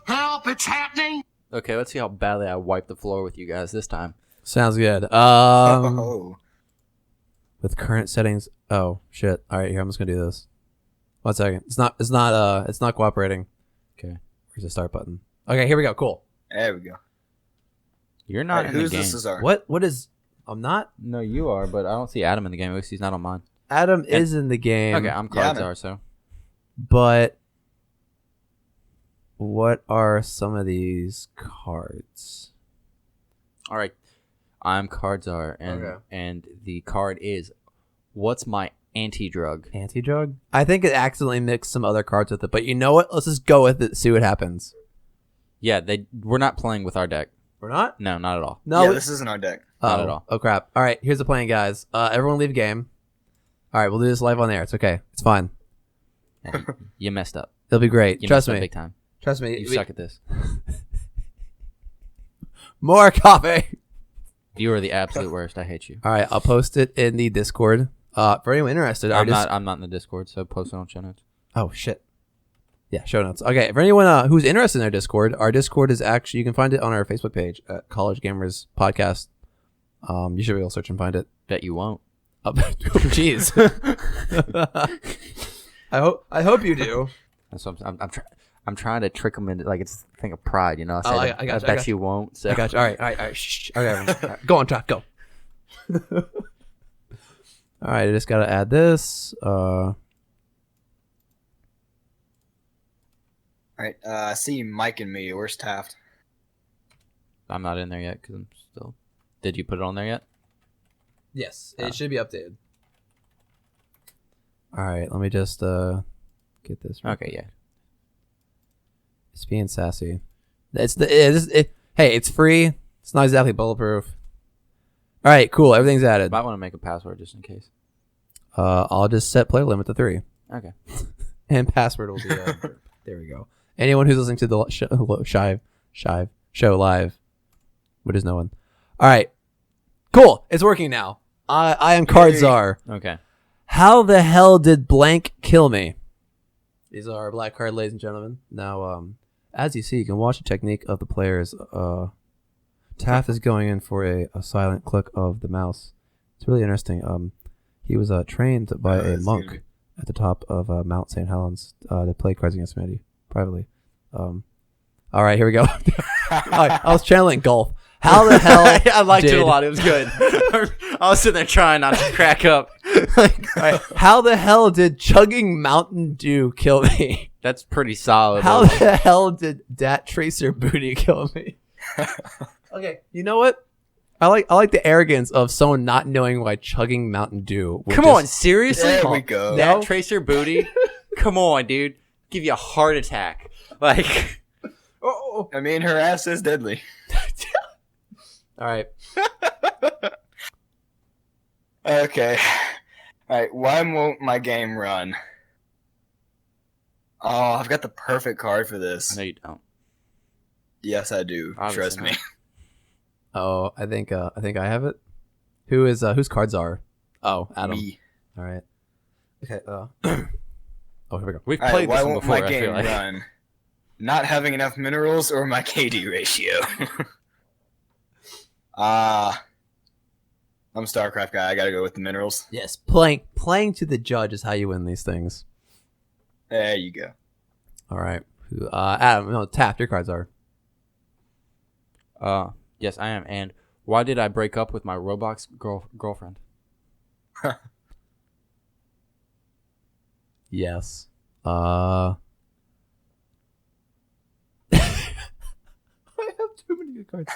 Help, it's happening. Okay, let's see how badly I wipe the floor with you guys this time. Sounds good. Oh. With current settings. Oh shit! All right, here I'm just gonna do this. 1 second. It's not cooperating. Okay. Where's the start button? Okay, here we go. Cool. There we go. You're not in the who's game. this Cesar? What is? I'm not. No, you are, but I don't see Adam in the game. At least he's not on mine. Adam is in the game. Okay, I'm Cardzar, so. But what are some of these cards? All right, I'm Cardzar, and the card is, what's my anti-drug? Anti-drug? I think it accidentally mixed some other cards with it, but you know what? Let's just go with it, see what happens. Yeah, we're not playing with our deck. We're not? No, not at all. No. Yeah, this isn't our deck. Not at all. Oh, crap. All right, here's the plan, guys. Everyone leave game. All right, we'll do this live on air. It's okay. It's fine. Yeah, you messed up. It'll be great. You Trust messed up me. big time. Trust me. You suck at this. More coffee. You are the absolute worst. I hate you. All right, I'll post it in the Discord. For anyone interested, I'm not in the Discord, so post it on show notes. Oh shit. Yeah, show notes. Okay, for anyone who's interested in our Discord is actually, you can find it on our Facebook page at College Gamers Podcast. You should be able to search and find it. Bet you won't. Oh, jeez. I hope you do. That's what I'm trying to trick them into, like, it's a thing of pride, you know. I got you won't. So. I got you. All right. Shh. Okay, everyone. All right, go on, Chuck. Go. All right, I just gotta add this. All right, I see Mike and me. Where's Taft? I'm not in there yet because I'm still. Did you put it on there yet? Yes, it should be updated. All right, let me just get this. Okay, yeah. It's being sassy. Hey, it's free. It's not exactly bulletproof. All right, cool. Everything's added. Might want to make a password just in case. I'll just set player limit to 3. Okay. And password will be there we go. Anyone who's listening to the show live, what is no one? All right, cool. It's working now. I am Cardzar. Okay. How the hell did blank kill me? These are our black card, ladies and gentlemen. Now, as you see, you can watch the technique of the players. Taft is going in for a silent click of the mouse. It's really interesting. He was trained by a monk at the top of Mount St. Helens to play Cards Against Humanity privately. All right, here we go. I was channeling golf. How the hell? I liked it a lot. It was good. I was sitting there trying not to crack up. All right, how the hell did chugging Mountain Dew kill me? That's pretty solid. How the hell did Dat Tracer Booty kill me? Okay, you know what? I like the arrogance of someone not knowing why chugging Mountain Dew. Come on, seriously? There we go. That Tracer Booty? Come on, dude. Give you a heart attack. Like, I mean, her ass is deadly. All right. Okay. All right. Why won't my game run? Oh, I've got the perfect card for this. no, you don't. Yes, I do. Obviously Trust me. not. Oh, I think I have it. Whose cards are? Oh, Adam. Me. All right. Okay. Oh, here we go. We've All right, played why this one won't before. my I game feel like. run? Not having enough minerals or my KD ratio? I'm a StarCraft guy. I gotta go with the minerals. Yes, playing to the judge is how you win these things. There you go. All right. Adam, no, Taft, your cards are. Yes, I am. And why did I break up with my Roblox girlfriend? Yes. I have too many good cards.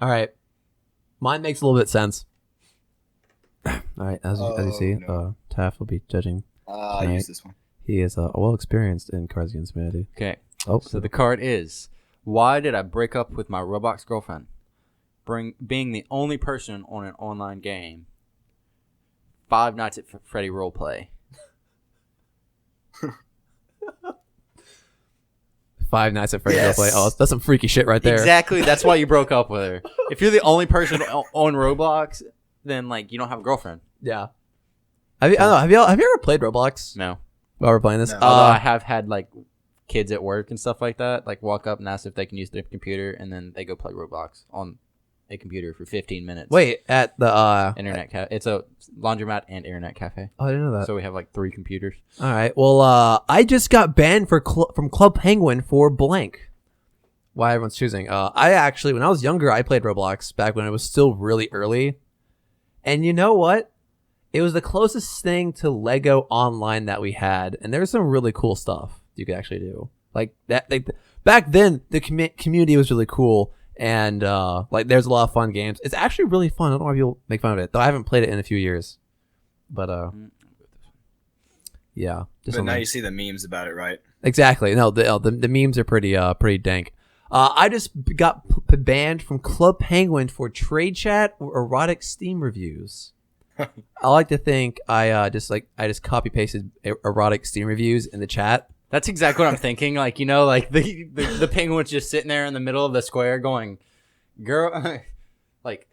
All right. Mine makes a little bit sense. All right, as you see, no. Taft will be judging. I'll Right. use this one. He is well experienced in Cards Against Humanity. Okay. Oh, So the card is, why did I break up with my Roblox girlfriend? Being the only person on an online game. Five Nights at Freddy roleplay. Five Nights at Freddy's Yes. roleplay. Oh, that's some freaky shit right there. Exactly. That's why you broke up with her. If you're the only person on Roblox, then like you don't have a girlfriend. Yeah. I don't know. Have you ever played Roblox No. while we're playing this? No. Although I have had like kids at work and stuff like that, like walk up and ask if they can use their computer, and then they go play Roblox on a computer for 15 minutes. Wait, at the Internet it's a laundromat and internet cafe. Oh, I didn't know that. So we have like 3 computers. All right. Well, I just got banned from Club Penguin for blank. Why everyone's choosing? I actually, when I was younger, I played Roblox back when it was still really early. And you know what? It was the closest thing to Lego Online that we had, and there's some really cool stuff you could actually do. Like that. Back then, the community was really cool, and like there's a lot of fun games. It's actually really fun. I don't know why people make fun of it, though. I haven't played it in a few years, but yeah. Just But now something. you see the memes about it, right? Exactly. No, the memes are pretty dank. I just got banned from Club Penguin for trade chat or erotic Steam reviews. I like to think I just copy pasted erotic Steam reviews in the chat. That's exactly what I'm thinking. Like, you know, like the penguin's just sitting there in the middle of the square going, girl, like,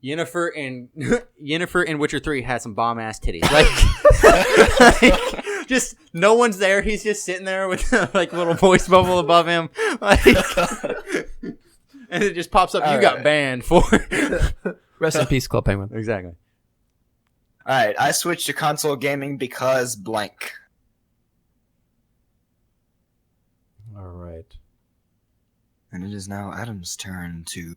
Yennefer in Witcher 3 had some bomb ass titties. Like, just no one's there. He's just sitting there with like a little voice bubble above him. Like, and it just pops up. All You got right. banned for. Rest in peace, Club Penguin. Exactly. All right, I switched to console gaming because blank. All right. And it is now Adam's turn to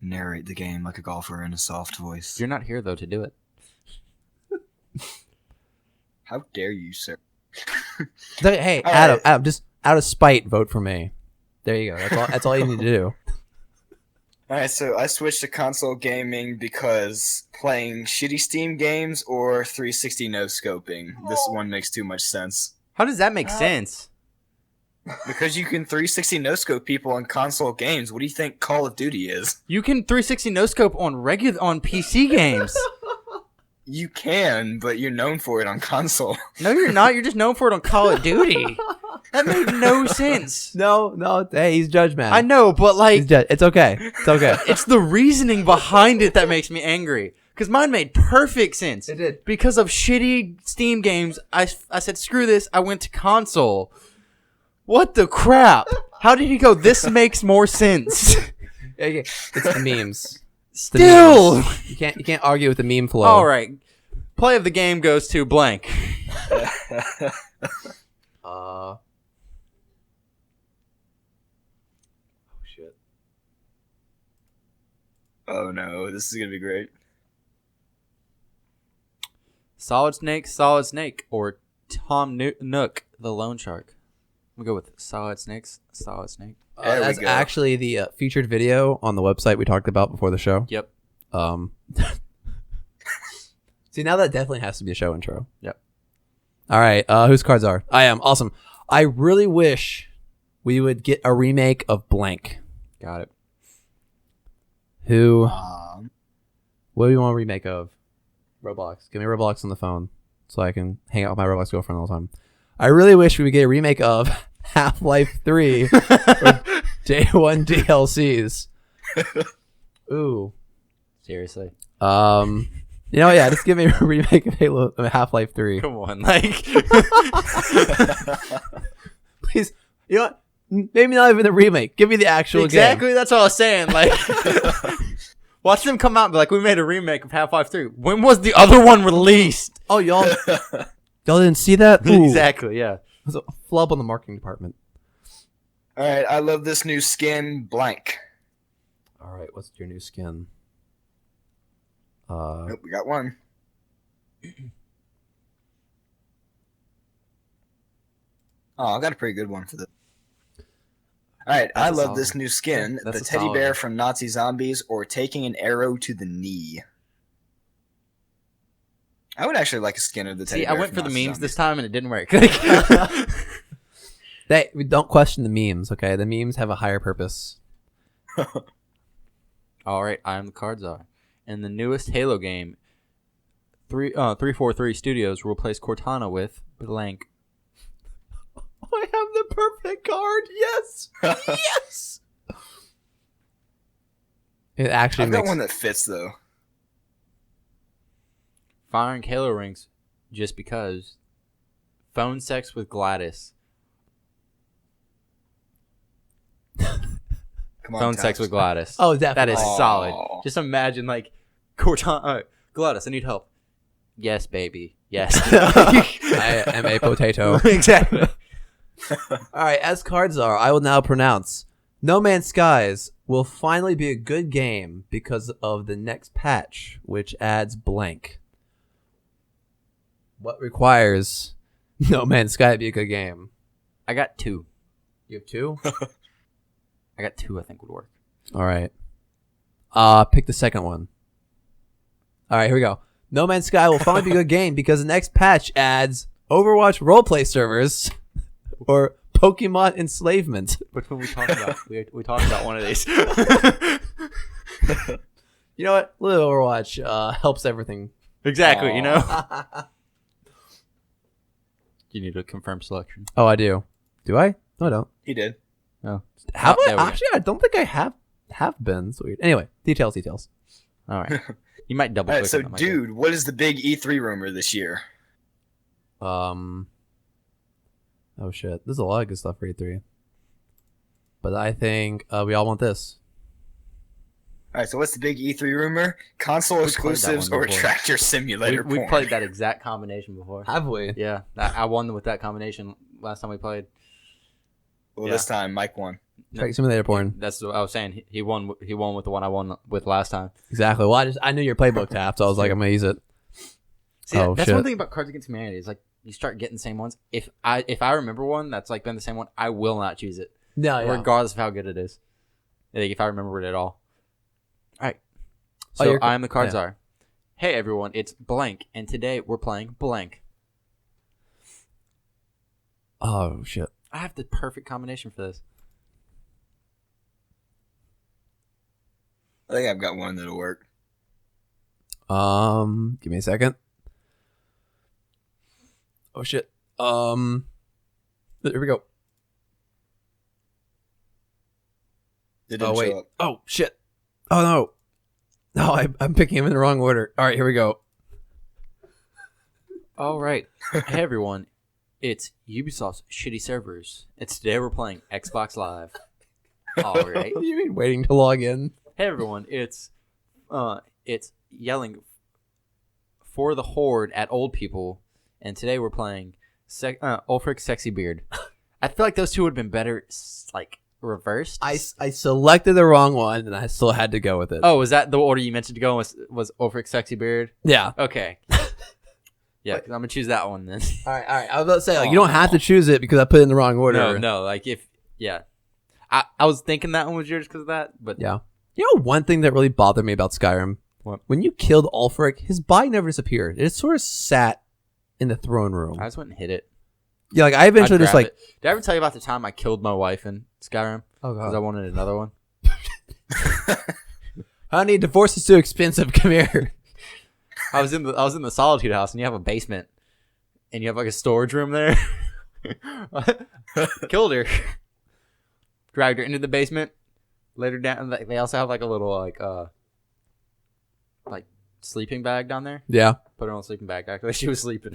narrate the game like a golfer in a soft voice. You're not here though to do it. How dare you, sir? Hey, All Adam, right. Adam, just out of spite, vote for me. There you go. That's all you need to do. Alright, so I switched to console gaming because playing shitty Steam games or 360 no-scoping. This one makes too much sense. How does that make sense? Because you can 360 no-scope people on console games. What do you think Call of Duty is? You can 360 no scope on PC games. You can, but you're known for it on console. No, you're not. You're just known for it on Call of Duty. That made no sense. No. Hey, he's judge man. I know, but like, It's okay. It's okay. it's the reasoning behind it that makes me angry. Because mine made perfect sense. It did. Because of shitty Steam games, I said, screw this. I went to console. What the crap? How did he go, this makes more sense? It's the memes. It's the Still. memes. You can't argue with the meme flow. All right. Play of the game goes to blank. Oh shit. Oh no, this is gonna be great. Solid Snake, or Tom Nook, the Lone Shark. I'm gonna go with Solid Snakes, Solid Snake. There we That's go. actually the featured video on the website we talked about before the show. Yep. See, now that definitely has to be a show intro. Yep. All right, whose cards are? I am awesome. I really wish we would get a remake of Blank. Got it. What do you want a remake of? Roblox. Give me Roblox on the phone so I can hang out with my Roblox girlfriend all the time. I really wish we would get a remake of Half-Life 3 or Day 1 DLCs. Ooh. Seriously. Yeah, just give me a remake of Half-Life 3. Come on, like. Please. You know what? Maybe not even a remake. Give me the actual Exactly, game. that's what I was saying. Like, watch them come out and be like, we made a remake of Half-Life 3. When was the other one released? Oh, y'all didn't see that? Ooh. Exactly, yeah. There's a flub on the marketing department. All right, I love this new skin, blank. All right, what's your new skin? Nope, we got one. Oh, I got a pretty good one for this. All right, I love this new skin, That's the a teddy solid bear one. from Nazi Zombies, or taking an arrow to the knee. I would actually like a skin of the teddy See, bear. I went from for the Nazi memes this Zombies. time and it didn't work. We don't question the memes, okay? The memes have a higher purpose. All right, I am the card czar. In the newest Halo game, 343 Studios will replace Cortana with blank. I have the perfect card. Yes. Yes. It actually I've makes got one that fits though. Firing Halo rings just because. Phone sex with Gladys. Come on, Phone sex Tyler. with Gladys. Oh, That definitely. is Aw. solid. Just imagine, like, Cortana. Gladys, I need help. Yes, baby. Yes. I am a potato. Exactly. All right, as cards are, I will now pronounce No Man's Skies will finally be a good game because of the next patch, which adds blank. What requires No Man's Sky to be a good game? I got two. You have two? I got two, I think would work. All right. Pick the second one. All right, here we go. No Man's Sky will finally be a good game because the next patch adds Overwatch roleplay servers or Pokemon enslavement. Which one we talked about? we talked about one of these. You know what? Little Overwatch helps everything. Exactly, you know? Oh, You need a confirmed selection. I do. Do I? No, I don't. He did. Oh. Have Oh, I? there we go. Actually, I don't think I have been. It's weird. Anyway, details. All right. You might double All click right, so on that, Michael. dude, what is the big E3 rumor this year? Oh shit. There's a lot of good stuff for E3. But I think we all want this. All right, so what's the big E3 rumor? Console played that exclusives one or before. tractor simulator We porn? played that exact combination before. Have we? Yeah, I won with that combination last time we played. Well, Yeah. this time Mike won. Track simulator porn. That's what I was saying. He won. He won with the one I won with last time. Exactly. Well, I knew your playbook tapped, so I was like, I'm gonna use it. See, Oh, that's shit. one thing about Cards Against Humanity is like you start getting the same ones. If I remember one that's like been the same one, I will not choose it, No, regardless of how good it is. Like if I remember it at all. All right. Oh, So you're- I am the card yeah. czar. Hey everyone, it's blank, and today we're playing blank. Oh shit. I have the perfect combination for this. I think I've got one that'll work. Give me a second. Oh shit. Here we go. It didn't Oh wait. show up. Oh shit. Oh no. No, I'm picking them in the wrong order. All right, here we go. All right. Hey everyone, it's Ubisoft's shitty servers. It's today we're playing Xbox Live. All right. What do you mean waiting to log in? Hey everyone, it's yelling for the horde at old people, and today we're playing Ulfric's Sexy Beard. I feel like those two would have been better, like reversed. I selected the wrong one, and I still had to go with it. Oh, was that the order you mentioned to go? Was Ulfric's Sexy Beard? Yeah. Okay. Yeah, 'cause I'm gonna choose that one then. All right. I was about to say, like, you don't have to choose it because I put it in the wrong order. No, like I was thinking that one was yours because of that, but Yeah. You know one thing that really bothered me about Skyrim? What? When you killed Ulfric, his body never disappeared. It sort of sat in the throne room. I just went and hit it. Yeah, like I eventually I'd just grab like, it. Did I ever tell you about the time I killed my wife in Skyrim oh because I god, wanted another one? honey, divorce is too expensive. Come here. I was in the Solitude house, and you have a basement, and you have like a storage room there. Killed her, dragged her into the basement, laid her down. They also have like a little like sleeping bag down there. Yeah. Put her on a sleeping bag. Actually, she was sleeping.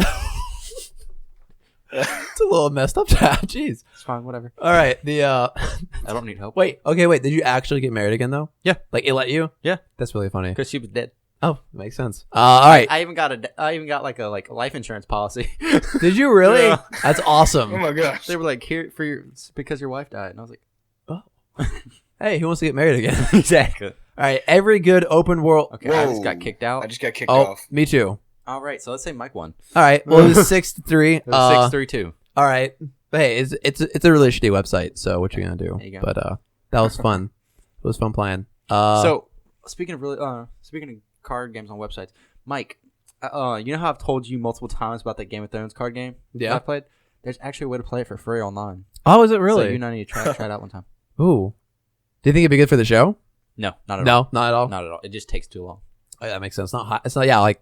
It's a little messed up. Jeez. It's fine. Whatever. All right. I don't need help. Wait. Okay. Wait. Did you actually get married again though? Yeah. Like it let you? Yeah. That's really funny. Because she was dead. Oh, makes sense. All right. I even got like a life insurance policy. Did you really? Yeah. That's Oh awesome. my gosh. They were like, here for because your wife died, and I was like, Hey, who wants to get married again? exactly. All right. Every good open world. Okay, I just Whoa. got kicked out. I just got kicked Oh, off. me too. All right, so let's say Mike won. All right. Well, it was 6-3. It was 6-3-2. All right. But hey, it's a really shitty website. So what you gonna do? There you go. But that was fun. It was fun playing. So speaking of card games on websites, Mike, you know how I've told you multiple times about that Game of Thrones card game that I played? There's actually a way to play it for free online. Oh, is it really? So you and I need to try it out one time. Ooh. Do you think it'd be good for the show? No, not at all. No, not at all. Not at all. It just takes too long. Oh, yeah, that makes sense. Not high. It's not. Yeah, like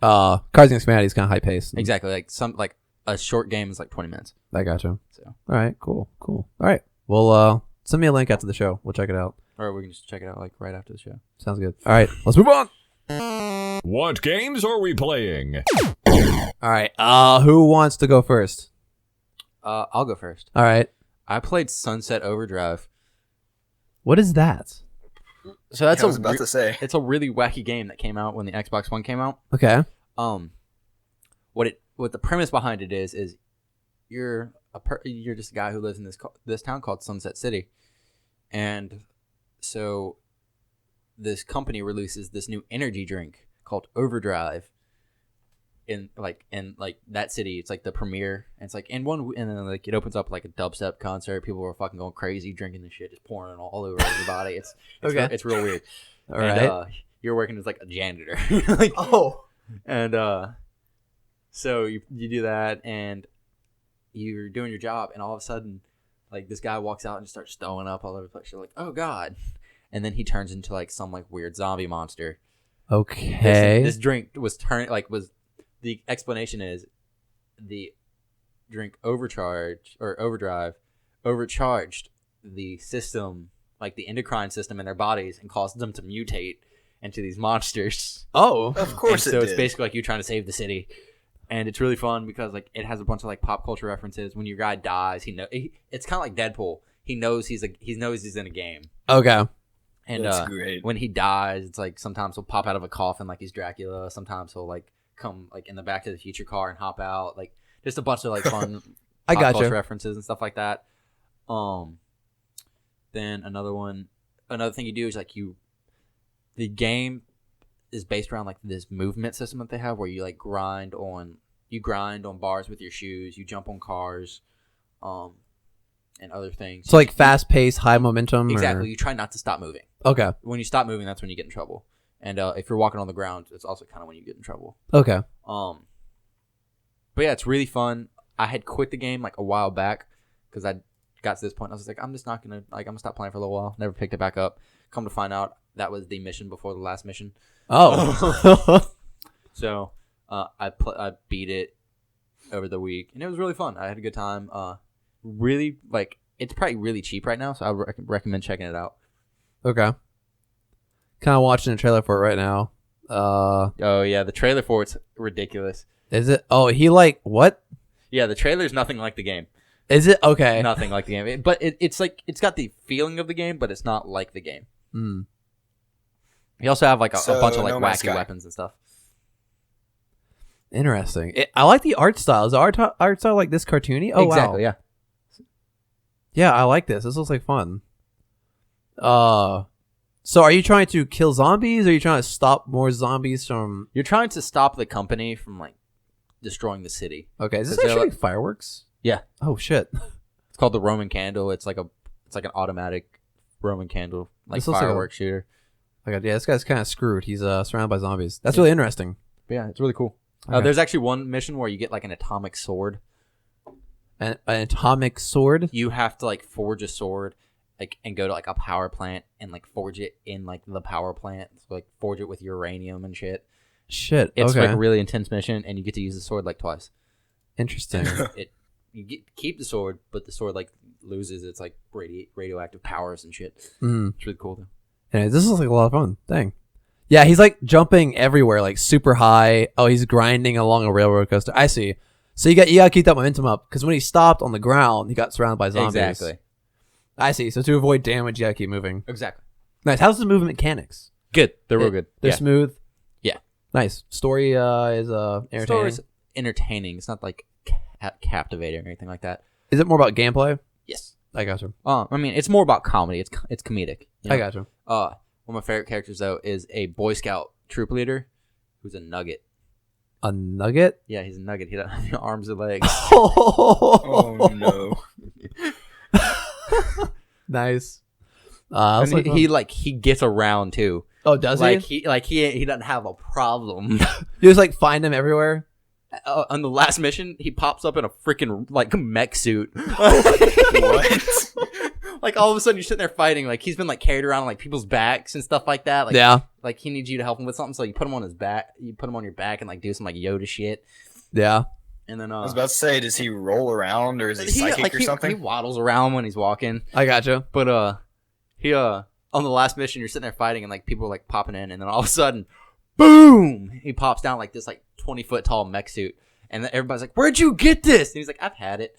Cards Against Humanity is kind of high paced. Exactly. Like a short game is like 20 minutes. I gotcha. So, All right. Cool. All right. Well, send me a link after the show. We'll check it out. or we can just check it out like right after the show. Sounds good. All right. Let's move on. What games are we playing? All right. Who wants to go first? I'll go first. All right. I played Sunset Overdrive. What is that? So that's I was about to say. it's a really wacky game that came out when the Xbox One came out. Okay. What the premise behind it is you're just a guy who lives in this town called Sunset City, and so this company releases this new energy drink called Overdrive in that city. It's like the premiere, and it's like and then like it opens up like a dubstep concert. People were fucking going crazy, drinking the shit, just pouring it all over everybody. It's Okay. it's real weird. All right. You're working as like a janitor. And so you do that, and you're doing your job, and all of a sudden, like this guy walks out and just starts throwing up all over the place. You're like, oh god, and then he turns into like some like weird zombie monster. Okay. This drink was the explanation is the drink overdrive overcharged the system, like the endocrine system in their bodies, and caused them to mutate into these monsters. Oh. Of course And it so did. it's basically like you trying to save the city, and it's really fun because like it has a bunch of like pop culture references. When your guy dies, it's kind of like Deadpool. He knows he's in a game. Okay. And That's great. when he dies, it's like sometimes he'll pop out of a coffin like he's Dracula. Sometimes he'll like come like in the Back to the Future car and hop out. Like just a bunch of like fun I pop gotcha. culture references and stuff like that. Then another thing you do is like the game is based around like this movement system that they have where you like grind on bars with your shoes, you jump on cars, and other things. So like fast paced, high momentum. Exactly. You try not to stop moving. Okay. When you stop moving, that's when you get in trouble. And if you're walking on the ground, it's also kind of when you get in trouble. Okay. But yeah, it's really fun. I had quit the game like a while back because I got to this point. I was like, I'm just not gonna I'm gonna stop playing for a little while. Never picked it back up. Come to find out, that was the mission before the last mission. Oh. So I beat it over the week, and it was really fun. I had a good time. Really like it's probably really cheap right now, so I recommend checking it out. Okay. Kind of watching a trailer for it right now. Oh yeah, the trailer for it's ridiculous. Is it? Oh, he like what? Yeah, the trailer's nothing like the game. Is it? Okay. Nothing like the game. But it's like it's got the feeling of the game, but it's not like the game. Mm. You also have like a bunch of like No Man's wacky Sky. weapons and stuff. Interesting. I like the art style. Is the art style like this cartoony? Oh exactly, wow. yeah. Yeah, I like this. This looks like fun. So are you trying to kill zombies, or are you trying to stop more zombies from? You're trying to stop the company from like destroying the city. Okay, is this 'Cause they're actually like- fireworks? Yeah. Oh shit. It's called the Roman candle. It's like an automatic Roman candle, like This looks like a- fireworks shooter. Okay, yeah, this guy's kind of screwed. He's surrounded by zombies. That's really interesting. But yeah, it's really cool. Okay. There's actually one mission where you get like an atomic sword. An atomic sword. You have to like forge a sword, like and go to like a power plant and like forge it in like the power plant. So, like forge it with uranium and shit. Shit. It's okay. like a really intense mission, and you get to use the sword like twice. Interesting. Keep the sword, but the sword like loses its like radioactive powers and shit. Mm. It's really cool though. Anyway, this looks like a lot of fun. Dang. Yeah, he's like jumping everywhere, like super high. Oh, he's grinding along a railroad coaster. I see. So you gotta keep that momentum up because when he stopped on the ground, he got surrounded by zombies. Exactly. I see. So to avoid damage, you gotta keep moving. Exactly. Nice. How's the movement mechanics? Good. They're real good. They're Yeah. smooth. Yeah. Nice. Story is entertaining. Story's entertaining. It's not like captivating or anything like that. Is it more about gameplay? Yes. I gotcha. I mean, it's more about comedy. It's comedic. You know? I gotcha. One of my favorite characters though is a Boy Scout troop leader, who's a nugget. A nugget? Yeah, he's a nugget. He doesn't have arms or legs. Oh no. Nice. And he gets around too. Oh, does he doesn't have a problem. You just like find him everywhere. On the last mission, he pops up in a freaking like mech suit. What? Like all of a sudden you're sitting there fighting. Like he's been like carried around on, like people's backs and stuff like that. Like, Yeah. Like he needs you to help him with something, so you put him on his back. You put him on your back and like do some like Yoda shit. Yeah. And then I was about to say, does he roll around or is he psychic or something? He waddles around when he's walking. I gotcha. But he on the last mission you're sitting there fighting and like people are like popping in and then all of a sudden, boom! He pops down like this like 20-foot tall mech suit. And then everybody's like, "Where'd you get this?" And he's like, "I've had it."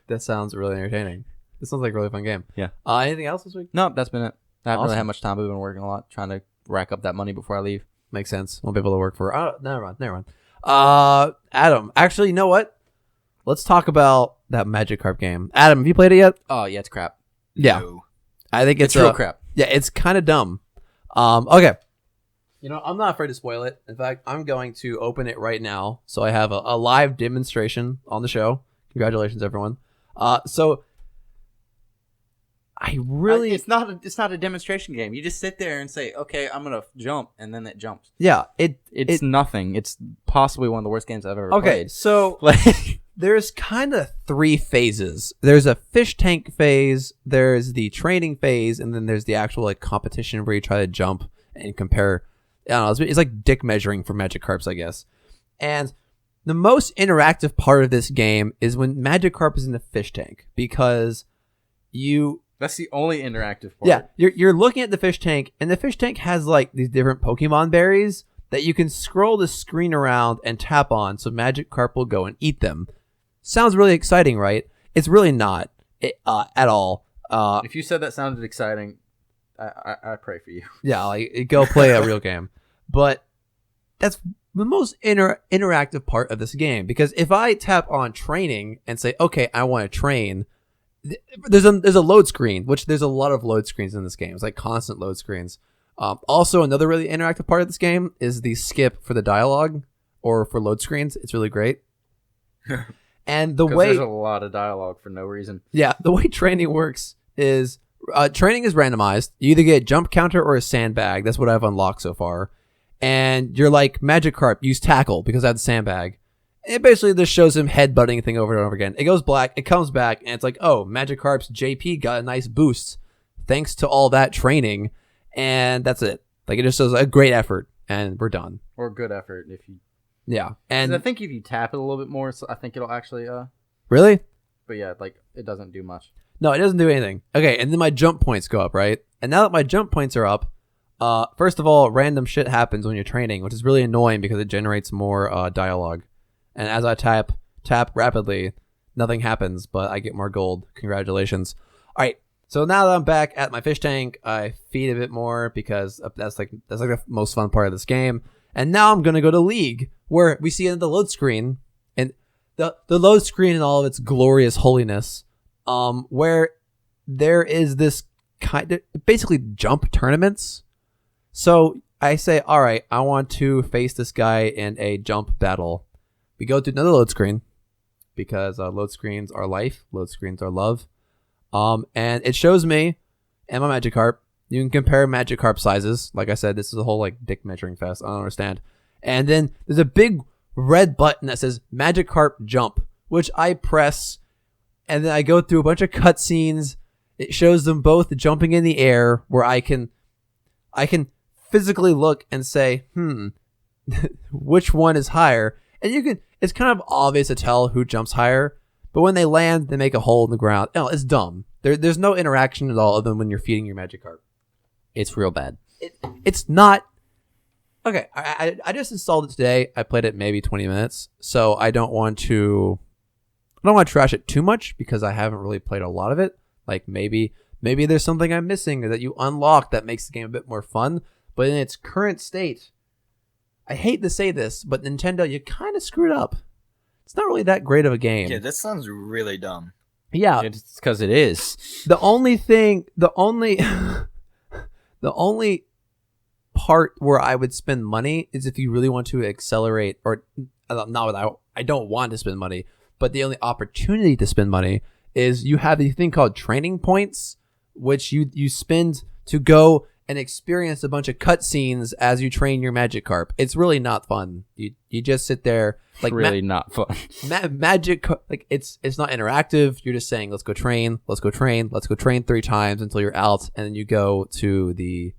That sounds really entertaining. This sounds like a really fun game. Yeah. Anything else this week? No, that's been it. I haven't really Awesome. had much time. I've been working a lot, trying to rack up that money before I leave. Makes sense. Won't be able to work for. Never mind. Adam. Actually, you know what? Let's talk about that Magikarp game. Adam, have you played it yet? Oh yeah, it's crap. Yeah. No. I think It's real crap. Yeah, it's kind of dumb. Okay. You know, I'm not afraid to spoil it. In fact, I'm going to open it right now, so I have a live demonstration on the show. Congratulations, everyone. So I really, It's not a demonstration game. You just sit there and say, "Okay, I'm gonna jump," and then it jumps. yeah, It's nothing. It's possibly one of the worst games I've ever okay. played. So Like, there's kind of 3 phases. There's a fish tank phase, there's the training phase, and then there's the actual like competition where you try to jump and compare. I don't know. It's like dick measuring for Magikarps, I guess. And the most interactive part of this game is when Magikarp is in the fish tank because that's the only interactive part. yeah, you're looking at the fish tank, and the fish tank has like these different Pokemon berries that you can scroll the screen around and tap on, so Magikarp will go and eat them. Sounds really exciting, right? It's really not at all. If you said that sounded exciting, I pray for you. Yeah, like go play a real game. But that's the most interactive part of this game, because if I tap on training and say, okay, I want to train, there's a load screen, which there's a lot of load screens in this game. It's like constant load screens. Also, another really interactive part of this game is the skip for the dialogue or for load screens. It's really great. And the way there's a lot of dialogue for no reason. Yeah, the way training works is training is randomized. You either get a jump counter or a sandbag. That's what I've unlocked so far. And you're like, Magikarp, use tackle because I have the sandbag. It basically just shows him headbutting a thing over and over again. It goes black, it comes back, and it's like, oh, Magikarp's JP got a nice boost thanks to all that training. And that's it. Like, it just shows a great effort, and we're done. Or good effort if you. Yeah. 'Cause And I think if you tap it a little bit more, so I think it'll actually. really? But yeah, like it doesn't do much. No, it doesn't do anything. Okay, and then my jump points go up, right? And now that my jump points are up, first of all, random shit happens when you're training, which is really annoying because it generates more dialogue. And as I tap rapidly, nothing happens, but I get more gold. Congratulations. All right, so now that I'm back at my fish tank, I feed a bit more because that's like the most fun part of this game. And now I'm gonna go to League, where we see in the load screen, and the load screen in all of its glorious holiness, where there is this kind of basically jump tournaments. So I say, all right, I want to face this guy in a jump battle. We go to another load screen because load screens are life, load screens are love. And it shows me and my Magikarp. You can compare Magikarp sizes. Like I said, this is a whole like dick measuring fest. I don't understand. And then there's a big red button that says Magikarp jump, which I press, and then I go through a bunch of cutscenes. It shows them both jumping in the air, where I can physically look and say, which one is higher? And it's kind of obvious to tell who jumps higher, but when they land, they make a hole in the ground. Oh, it's dumb. There's no interaction at all other than when you're feeding your Magikarp. It's real bad. It's not. Okay, I just installed it today. I played it maybe 20 minutes, so I don't want to trash it too much because I haven't really played a lot of it. Like maybe there's something I'm missing or that you unlock that makes the game a bit more fun. But in its current state, I hate to say this, but Nintendo, you kind of screwed up. It's not really that great of a game. Yeah, that sounds really dumb. Yeah, It's because it is. the only part where I would spend money is if you really want to accelerate, or not without. I don't want to spend money, but the only opportunity to spend money is you have the thing called training points, which you spend to go and experience a bunch of cutscenes as you train your Magikarp. It's really not fun. You just sit there like Really not fun. Magic, like it's not interactive. You're just saying, let's go train 3 times until you're out, and then you go to the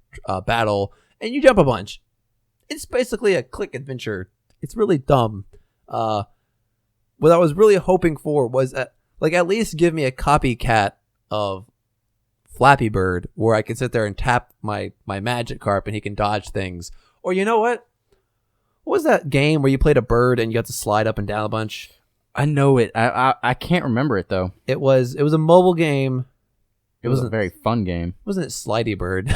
battle and you jump a bunch. It's basically a click adventure. It's really dumb. What I was really hoping for was at least give me a copycat of Flappy Bird where I can sit there and tap my Magikarp and he can dodge things. Or you know what? What was that game where you played a bird and you got to slide up and down a bunch? I know it. I can't remember it though. It was a mobile game. It was a very fun game. Wasn't it Slidey Bird?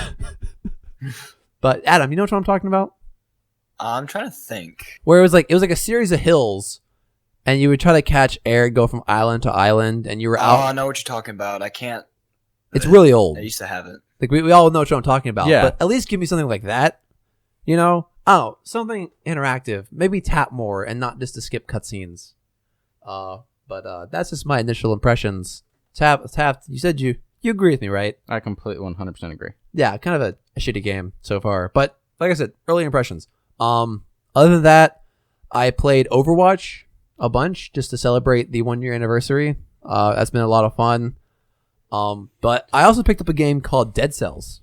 But Adam, you know what I'm talking about? I'm trying to think. Where it was like a series of hills, and you would try to catch air, go from island to island, and you were Oh, out. I know what you're talking about. I can't. It's really old. I used to have it. Like we all know what I'm talking about. Yeah. But at least give me something like that. You know? Oh, something interactive. Maybe tap more and not just to skip cutscenes. But that's just my initial impressions. Tap. You said you agree with me, right? I completely 100% agree. Yeah, kind of a shitty game so far. But like I said, early impressions. Other than that, I played Overwatch a bunch just to celebrate the 1-year anniversary. That's been a lot of fun. But I also picked up a game called Dead Cells.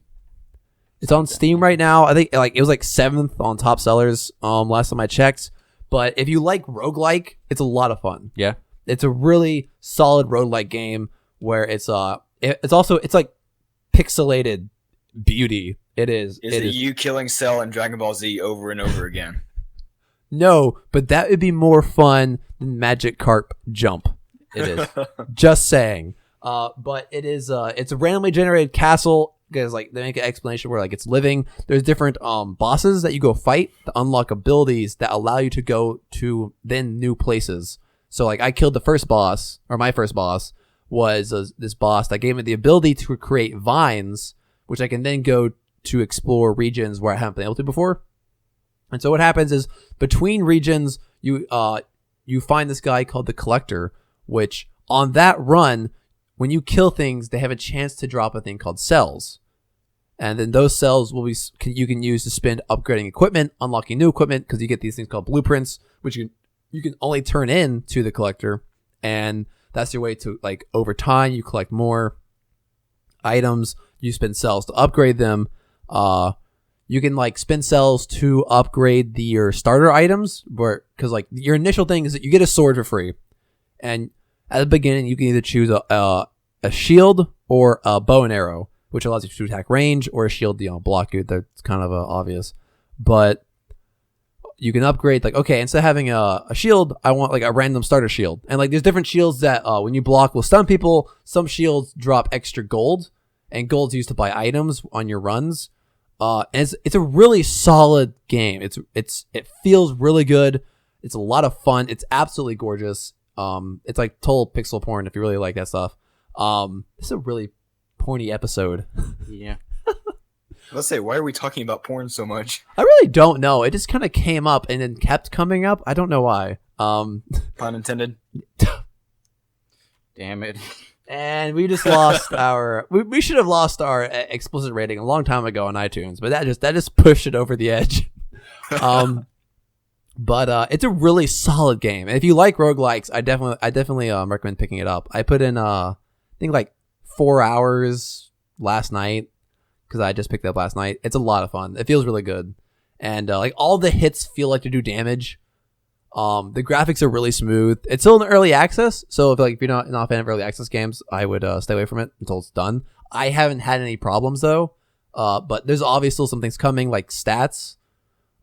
It's on Steam right now. I think it was 7th on top sellers last time I checked. But if you like roguelike, it's a lot of fun. Yeah. It's a really solid roguelike game where it's like pixelated beauty. It is. Is it you killing Cell in Dragon Ball Z over and over again? No, but that would be more fun than Magikarp Jump. It is. Just saying. But it is. It's a randomly generated castle because they make an explanation where it's living. There's different bosses that you go fight to unlock abilities that allow you to go to then new places. So I killed the first boss, or my first boss was this boss that gave me the ability to create vines, which I can then go to explore regions where I haven't been able to before. And so what happens is between regions, you find this guy called the Collector, which on that run, when you kill things, they have a chance to drop a thing called cells. And then those cells you can use to spend upgrading equipment, unlocking new equipment, because you get these things called blueprints, which you can only turn in to the Collector. And that's your way to, over time, you collect more items, you spend cells to upgrade them. You can spend cells to upgrade your starter items, because your initial thing is that you get a sword for free, and at the beginning you can either choose a shield or a bow and arrow, which allows you to attack range, or a shield block you. That's kind of obvious, but you can upgrade instead of having a shield, I want a random starter shield, and there's different shields that when you block will stun people. Some shields drop extra gold, and gold's used to buy items on your runs. And it's a really solid game. It feels really good. It's a lot of fun. It's absolutely gorgeous. It's total pixel porn if you really like that stuff. It's a really porny episode. Yeah. Let's say, why are we talking about porn so much? I really don't know. It just kind of came up and then kept coming up. I don't know why. Pun intended. Damn it. And we just lost our. We should have lost our explicit rating a long time ago on iTunes, but that just pushed it over the edge. But it's a really solid game, and if you like roguelikes, I definitely recommend picking it up. I put in I think 4 hours last night because I just picked it up last night. It's a lot of fun. It feels really good, and all the hits feel like they do damage. The graphics are really smooth. It's still in early access, so if you're not a fan of early access games, I would stay away from it until it's done. I haven't had any problems though. But there's obviously still some things coming, like stats,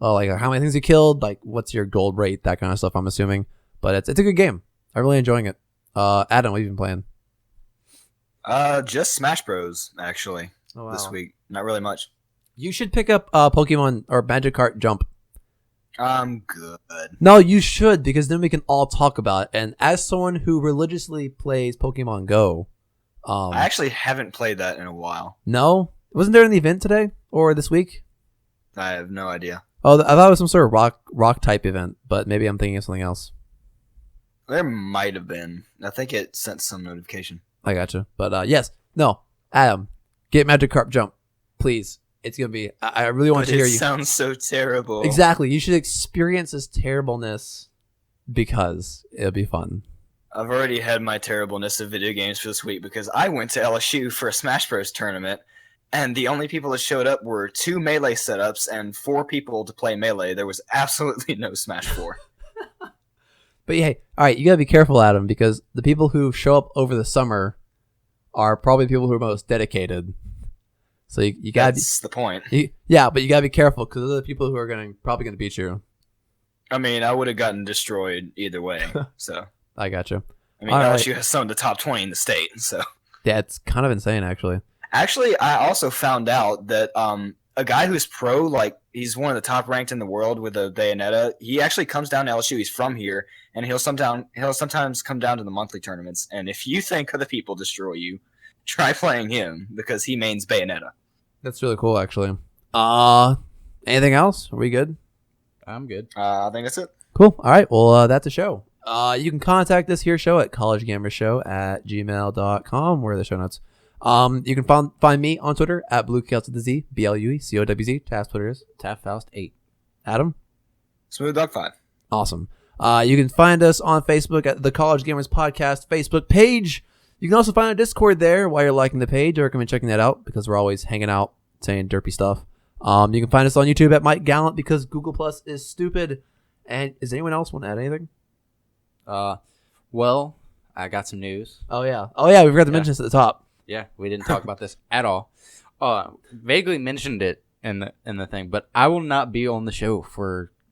like how many things you killed, like what's your gold rate, that kind of stuff. I'm assuming, but it's a good game. I'm really enjoying it. Adam, what have you been playing? Just Smash Bros. Actually Oh, wow. this week. Not really much. You should pick up Pokemon or Magikarp Jump. I'm good. No, you should, because then we can all talk about it. And as someone who religiously plays Pokemon Go, I actually haven't played that in a while. no, wasn't there an event today or this week? I have no idea. Oh, I thought it was some sort of rock type event, but maybe I'm thinking of something else. There might have been. I think it sent some notification. I gotcha. But yes, no, Adam, get Magikarp Jump, please. It's gonna be. I really want But to hear it you. sounds so terrible. Exactly. You should experience this terribleness because it'll be fun. I've already had my terribleness of video games for this week because I went to LSU for a Smash Bros. Tournament, and the only people that showed up were 2 Melee setups and 4 people to play Melee. There was absolutely no Smash 4. But hey, all right, you gotta be careful, Adam, because the people who show up over the summer are probably people who are most dedicated. So you gotta That's the point. yeah, but you gotta be careful because those are the people who are probably gonna beat you. I mean, I would have gotten destroyed either way. So, I gotcha. I mean, All right. LSU has some of the top 20 in the state. So, Yeah, it's kind of insane, actually. actually, I also found out that a guy who's pro, like he's one of the top ranked in the world with a Bayonetta. He actually comes down to LSU. He's from here, and he'll sometimes come down to the monthly tournaments. And if you think other people destroy you, try playing him because he mains Bayonetta. That's really cool, actually. Anything else? Are we good? I'm good. I think that's it. Cool. All right. Well, that's a show. You can contact this here show at collegegamershow@gmail.com. Where are the show notes? You can find me on Twitter at BlueCowz with the Z, BlueCowz. Taft's Twitter is TaftFaust8. Adam. Smooth Dog 5. Awesome. You can find us on Facebook at the College Gamers Podcast Facebook page. You can also find our Discord there while you're liking the page. I recommend checking that out because we're always hanging out saying derpy stuff. You can find us on YouTube at Mike Gallant because Google Plus is stupid. And does anyone else want to add anything? Well, I got some news. Oh yeah, we forgot to mention this at the top. Yeah, we didn't talk about this at all. Vaguely mentioned it in the thing, but I will not be on the show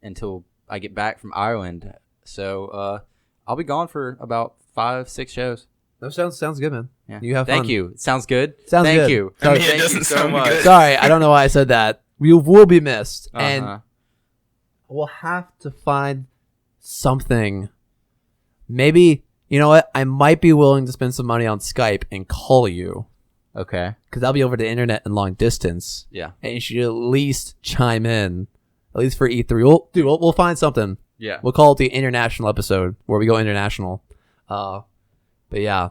until I get back from Ireland. So I'll be gone for about 5-6 shows. That sounds good, man. Yeah. You have fun. Thank you. It sounds good. Sounds Thank good. you. I mean, it Thank doesn't you so sound much. good. Sorry, I don't know why I said that. We will be missed, and Uh-huh. we'll have to find something. Maybe, you know what? I might be willing to spend some money on Skype and call you Okay. because I'll be over the internet and long distance, Yeah. and you should at least chime in, at least for E3. We'll find something. Yeah. We'll call it the international episode where we go international. But yeah,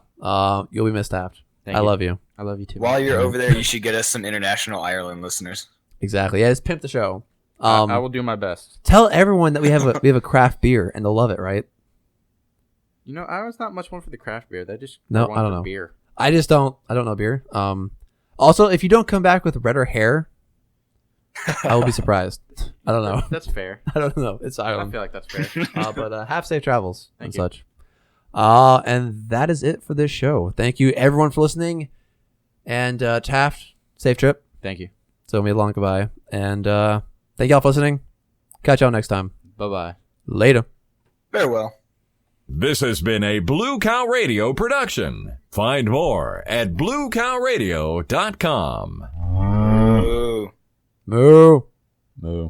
you'll be missed, Taft. Thank I you. love you. I love you too. While you're over there, you should get us some international Ireland listeners. Exactly. Yeah, just pimp the show. I will do my best. Tell everyone that we have a craft beer and they'll love it, right? You know, I was not much one for the craft beer. They just No, were one I don't for know. beer. I don't know beer. Also, if you don't come back with redder hair, I will be surprised. I don't know. That's fair. I don't know. It's I Ireland. feel like that's fair. But have safe travels Thank and you. such. And that is it for this show. Thank you everyone for listening. And Taft, safe trip. Thank you. So me long goodbye. And thank y'all for listening. Catch y'all next time. Bye-bye. Later. Farewell. This has been a Blue Cow Radio production. Find more at bluecowradio.com. Ooh. Moo. Moo.